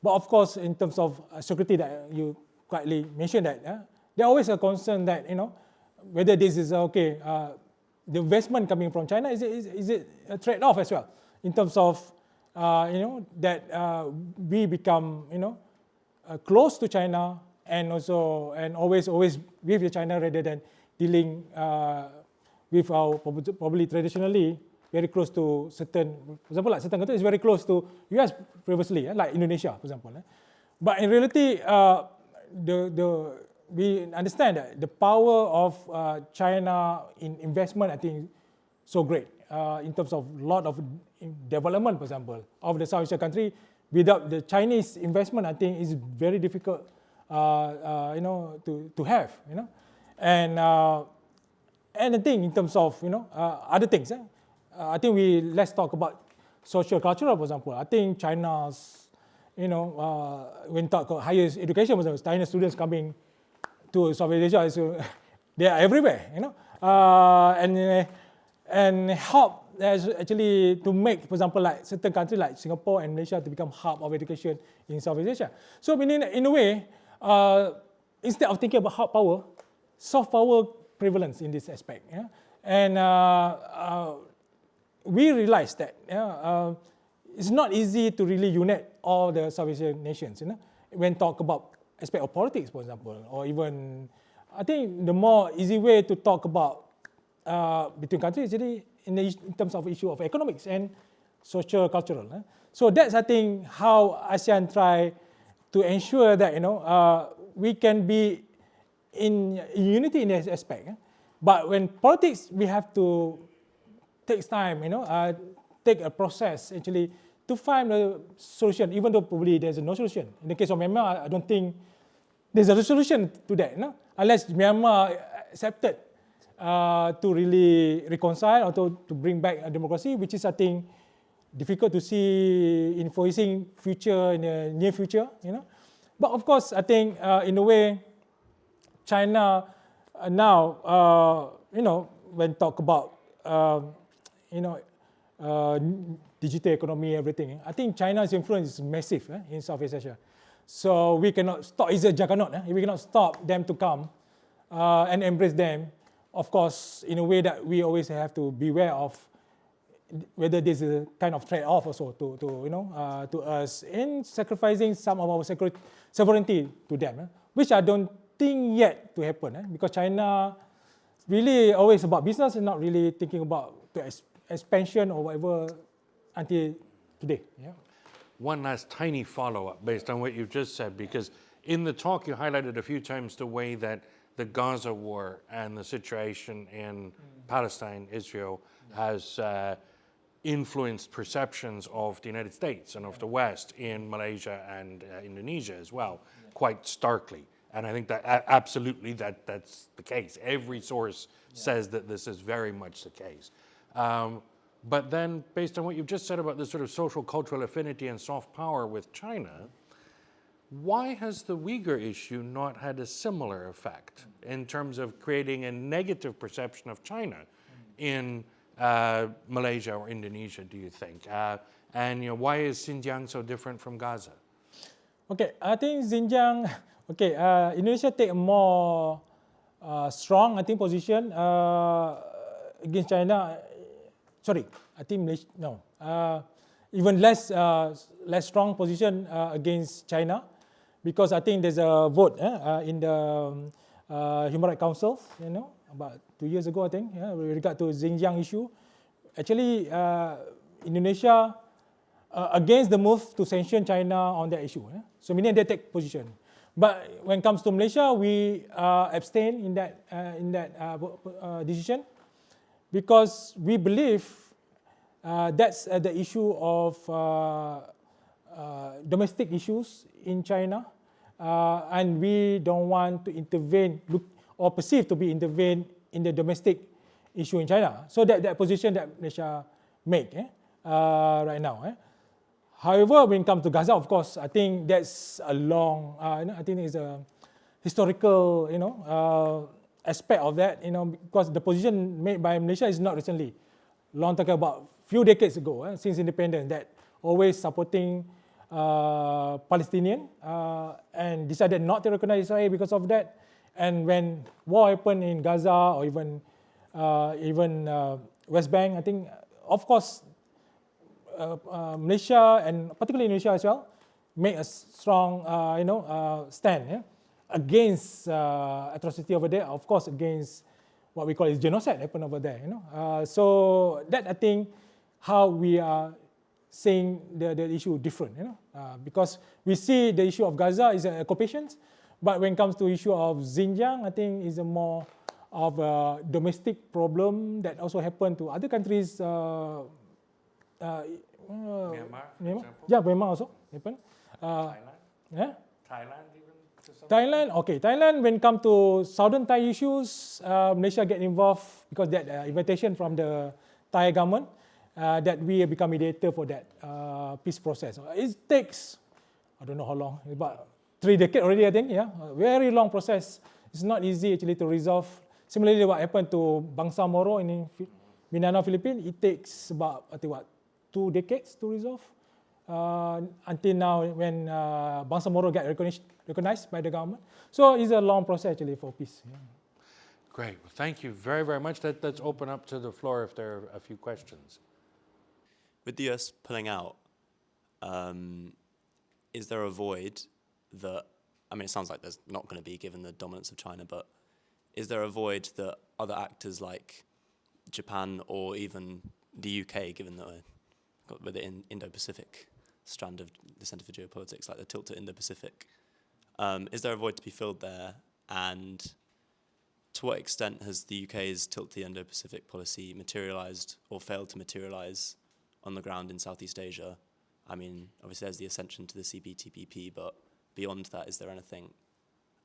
But of course, in terms of security that you rightly mentioned that, there always a concern that, whether this is okay, the investment coming from China, is it a trade-off as well in terms of that we become, close to China and always with China rather than dealing with our probably traditionally very close to certain, for example, like certain countries is very close to US previously, like Indonesia, for example. But in reality, we understand that the power of China in investment, I think, so great in terms of lot of development, for example, of the South Asian country. Without the Chinese investment, I think is very difficult, to have, and I think in terms of other things, I think let's talk about social cultural, for example. I think China's, when talk about higher education, for example, Chinese students coming to Southeast Asia, so they are everywhere, and help actually to make, for example, like certain countries like Singapore and Malaysia to become hub of education in Southeast Asia. So meaning in a way, instead of thinking about hard power, soft power prevalence in this aspect, and we realized that it's not easy to really unite all the Southeast Asian nations, when talk about aspect of politics, for example, or even, I think the more easy way to talk about between countries is really in terms of issue of economics and social cultural. So that's, I think, how ASEAN try to ensure that we can be in unity in this aspect. But when politics, we have to take time, take a process actually to find a solution, even though probably there's no solution. In the case of Myanmar, I don't think there's a solution to that, unless Myanmar accepted to really reconcile or to bring back a democracy, which is, I think, difficult to see in foreseeing future, in the near future, But of course, I think in a way, China now, when talk about, digital economy, everything, I think China's influence is massive in Southeast Asia. So we cannot stop, it's a juggernaut, we cannot stop them to come and embrace them. Of course, in a way that we always have to beware of whether there's a kind of trade-off also to us in sacrificing some of our sovereignty to them, which I don't think yet to happen, because China really always about business and not really thinking about the expansion or whatever until today. One last tiny follow-up based on what you've just said, because in the talk you highlighted a few times the way that the Gaza war and the situation in Palestine, Israel, has influenced perceptions of the United States and of the West in Malaysia and Indonesia as well, quite starkly. And I think that absolutely that's the case. Every source says that this is very much the case. But then, based on what you've just said about this sort of social cultural affinity and soft power with China, why has the Uyghur issue not had a similar effect in terms of creating a negative perception of China in Malaysia or Indonesia, do you think? And why is Xinjiang so different from Gaza? Okay, I think Xinjiang, Indonesia take a more strong, I think, position against China. Sorry, I think Malaysia, no. Even less strong position against China, because I think there's a vote in the Human Rights Council, about 2 years ago, I think, with regard to Xinjiang issue. Actually, Indonesia against the move to sanction China on that issue. So meaning they take position. But when it comes to Malaysia, we abstain in that decision, because we believe that's the issue of domestic issues in China, and we don't want to intervene or perceive to be intervene in the domestic issue in China. So that position that Malaysia make right now. However, when it comes to Gaza, of course, I think that's a long, I think it's a historical, aspect of that, because the position made by Malaysia is not recently. Long talking about few decades ago, since independence, that always supporting Palestinian and decided not to recognize Israel because of that. And when war happened in Gaza or even West Bank, I think, of course, Malaysia and particularly Indonesia as well make a strong, stand against atrocity over there. Of course, against what we call is genocide happen over there. So that I think how we are seeing the issue different. Because we see the issue of Gaza is an occupation, but when it comes to issue of Xinjiang, I think is a more of a domestic problem that also happened to other countries. Myanmar, for example? Yeah, Myanmar also happened. Thailand? Yeah? Thailand even? To some Thailand, okay. Thailand, when it comes to southern Thai issues, Malaysia get involved because that invitation from the Thai government that we become mediator for that peace process. It takes, I don't know how long, about 3 decades already, I think. Yeah, a very long process. It's not easy actually to resolve. Similarly, what happened to Bangsa Moro in Mindanao, Philippines, it takes about, I think, 2 decades to resolve. Until now, when Bangsa Moro get recognized by the government. So it's a long process actually for peace. Yeah. Great. Well, thank you very, very much. Let's open up to the floor if there are a few questions. With the US pulling out, is there a void that, I mean, it sounds like there's not going to be given the dominance of China, but is there a void that other actors like Japan or even the UK, given that we've got with the Indo-Pacific strand of the Centre for Geopolitics, like the tilt to Indo-Pacific, is there a void to be filled there? And to what extent has the UK's tilt to the Indo-Pacific policy materialised or failed to materialise on the ground in Southeast Asia? I mean, obviously there's the ascension to the CPTPP, but beyond that, is there anything?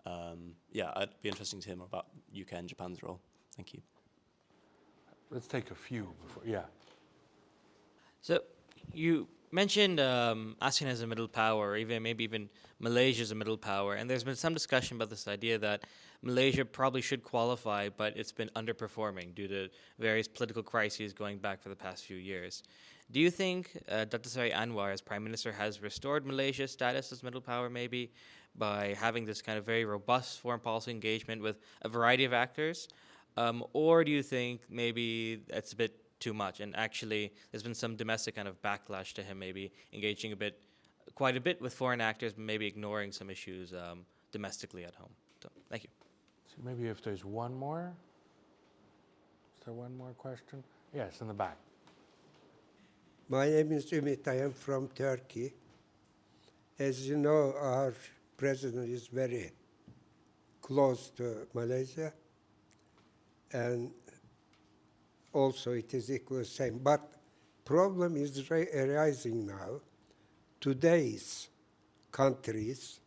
It'd be interesting to hear more about UK and Japan's role. Thank you. Let's take a few before, yeah. So you mentioned ASEAN as a middle power, or maybe even Malaysia as a middle power, and there's been some discussion about this idea that Malaysia probably should qualify, but it's been underperforming due to various political crises going back for the past few years. Do you think Dr. Seri Anwar, as Prime Minister, has restored Malaysia's status as middle power maybe by having this kind of very robust foreign policy engagement with a variety of actors? Or do you think maybe that's a bit too much, and actually there's been some domestic kind of backlash to him maybe engaging quite a bit with foreign actors, but maybe ignoring some issues domestically at home? So, thank you. So maybe if there's one more. Is there one more question? Yes, in the back. My name is Ümit. I am from Turkey. As you know, our president is very close to Malaysia, and also it is equally the same. But problem is arising now. Today's countries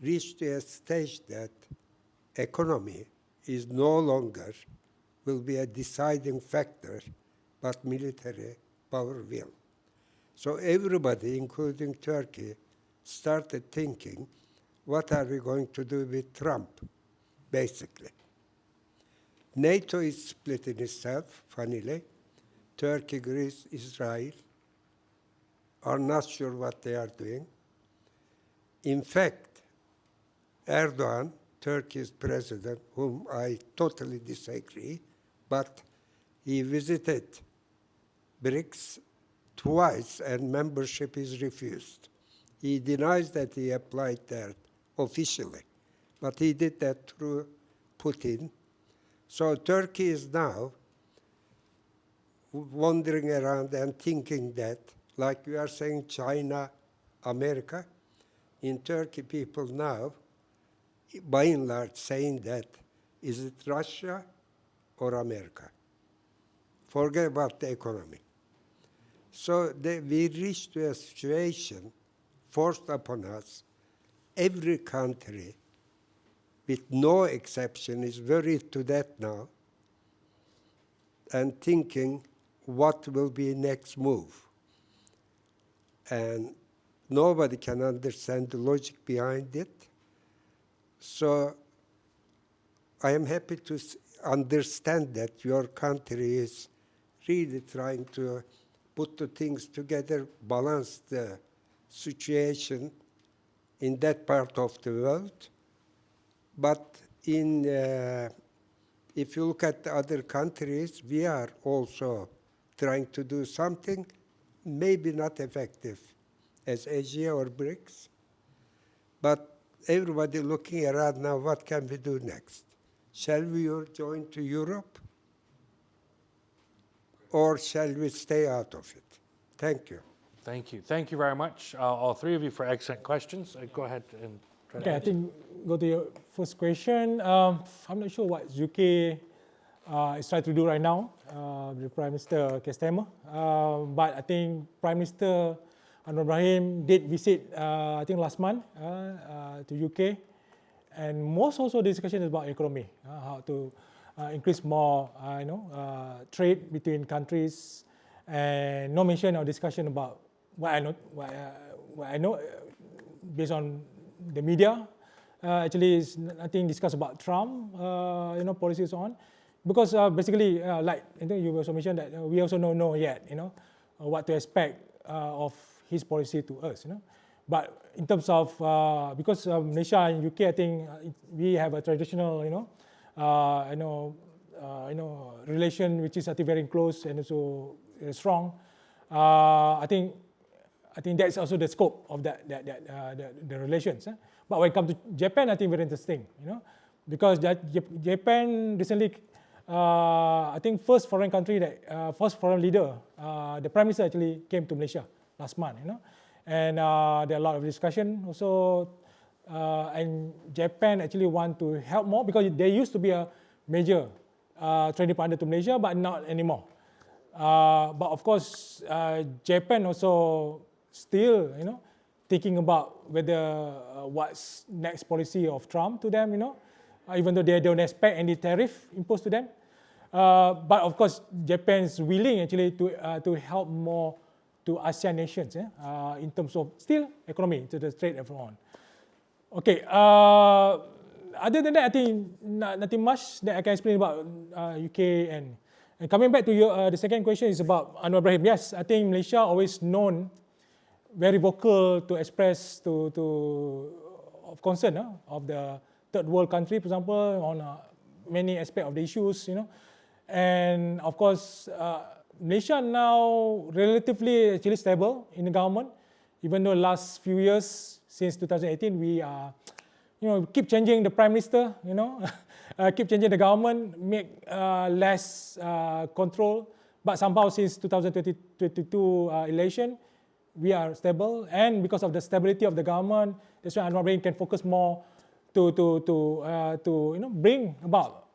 reached a stage that economy is no longer will be a deciding factor, but military power will. So everybody, including Turkey, started thinking, what are we going to do with Trump, basically? NATO is split in itself, funnily. Turkey, Greece, Israel are not sure what they are doing. In fact, Erdogan, Turkey's president, whom I totally disagree, but he visited BRICS twice and membership is refused. He denies that he applied there officially, but he did that through Putin. So Turkey is now wandering around and thinking that, like we are saying China, America, in Turkey people now, by and large, saying that, is it Russia or America? Forget about the economy. So we reached to a situation forced upon us. Every country, with no exception, is worried to death now and thinking what will be next move. And nobody can understand the logic behind it. So I am happy to understand that your country is really trying to put the things together, balance the situation in that part of the world. But if you look at the other countries, we are also trying to do something, maybe not effective as Asia or BRICS, but everybody looking around now, what can we do next? Shall we join to Europe, or shall we stay out of it? Thank you. Thank you. Thank you very much, all three of you, for excellent questions. Go ahead and try to Okay, I answer. think go to your first question. I'm not sure what UK is trying to do right now, the Prime Minister Keir Starmer. But I think Prime Minister Anwar Ibrahim did visit, I think last month, to UK, and most also discussion is about economy, how to increase more, trade between countries, and no mention or discussion about what I know based on the media. Actually, is nothing discussed about Trump, policies on, because basically, like I think you also mentioned that we also don't know yet, what to expect of his policy to us, But in terms of because Malaysia and UK, I think we have a traditional, relation which is I think very close and also strong. I think that's also the scope of the relations. But when it comes to Japan, I think very interesting, because Japan recently, I think first foreign leader, the Prime Minister actually came to Malaysia last month, and there are a lot of discussion also, and Japan actually want to help more because there used to be a major trading partner to Malaysia, but not anymore. But of course, Japan also still, thinking about whether what's next policy of Trump to them, even though they don't expect any tariff imposed to them. But of course, Japan is willing actually to help more to ASEAN nations in terms of still economy, to the trade and so on. Okay. Other than that, I think nothing much that I can explain about UK and coming back to your the second question is about Anwar Ibrahim. Yes, I think Malaysia always known very vocal to express to of concern of the third world country, for example, on many aspects of the issues, and of course Malaysia now relatively actually stable in the government, even though last few years since 2018 we are keep changing the prime minister, keep changing the government, make less control, but somehow since 2022 election we are stable, and because of the stability of the government, that's why Anwar Ibrahim can focus more to bring about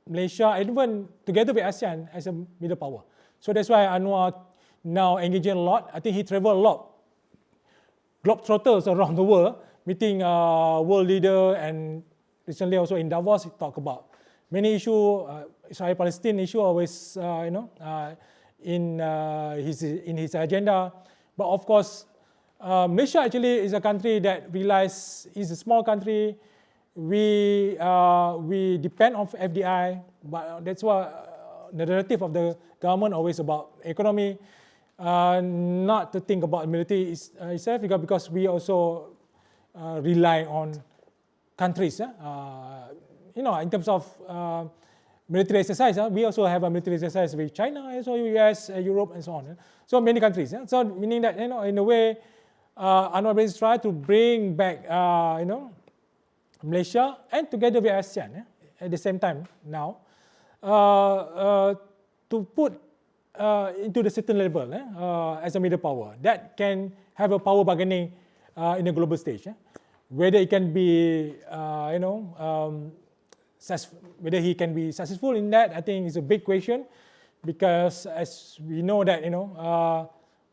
Malaysia and even together with ASEAN as a middle power. So that's why Anwar now engaging a lot. I think he travel a lot, globetrotters around the world, meeting world leader, and recently also in Davos he talked about many issues. Israel-Palestine issue always in his agenda. But of course, Malaysia actually is a country that is a small country. We depend on FDI, but that's why the narrative of the government always about economy, not to think about military itself, because we also rely on countries. In terms of military exercise, we also have a military exercise with China, also US, Europe, and so on. So many countries. So meaning that in a way, Anwar Ibrahim try to bring back Malaysia and together with ASEAN at the same time now to put into the certain level as a middle power that can have a power bargaining in the global stage. Whether it can be whether he can be successful in that, I think is a big question, because as we know that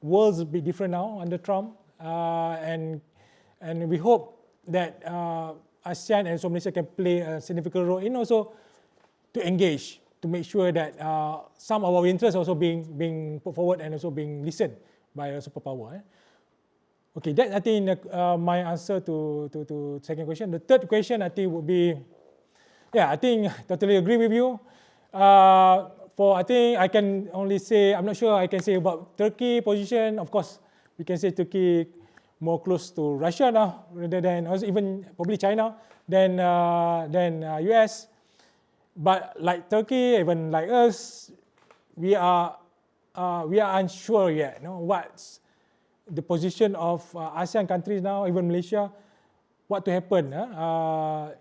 world's a bit different now under Trump, and we hope that ASEAN and so Malaysia can play a significant role in also to engage, to make sure that some of our interests also being put forward and also being listened by a superpower. Okay, that I think my answer to second question. The third question I think would be, I think totally agree with you. I think I can only say, I'm not sure I can say about Turkey position. Of course, we can say Turkey more close to Russia now rather than also even probably China than US. But like Turkey, even like us, we are we are unsure yet. What's the position of ASEAN countries now, even Malaysia, what to happen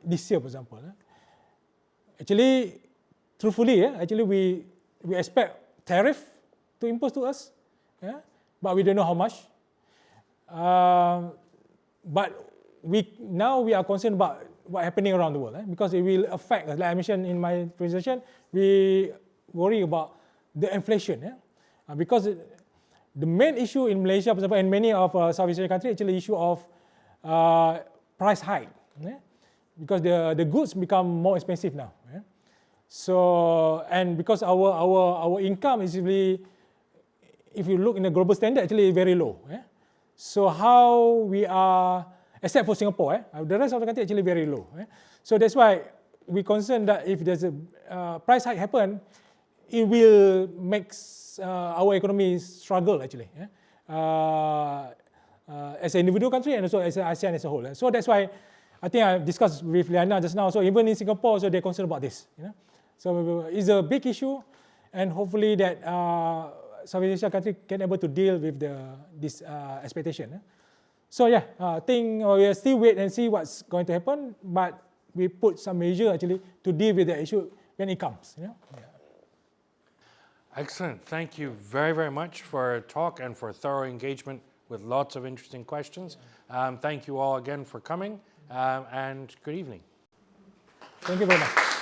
this year, for example. Actually, truthfully, actually we expect tariff to impose to us, but we don't know how much. But now we are concerned about what's happening around the world, because it will affect, like I mentioned in my presentation, we worry about the inflation, because the main issue in Malaysia, for example, and many of Southeast Asian countries, actually issue of price hike, because the goods become more expensive now. So, and because our income is really, if you look in the global standard, actually very low. So how we are, except for Singapore, the rest of the country actually very low. So that's why we concerned that if there's a price hike happen, it will make our economy struggle actually, as an individual country and also as ASEAN as a whole. So that's why I think I discussed with Liana just now. So even in Singapore, so they're concerned about this. So it's a big issue, and hopefully that Southeast Asia country can able to deal with this expectation. So yeah, I think we'll still wait and see what's going to happen, but we put some measure actually to deal with the issue when it comes. Excellent. Thank you very, very much for a talk and for thorough engagement with lots of interesting questions. Thank you all again for coming, and good evening. Thank you very much.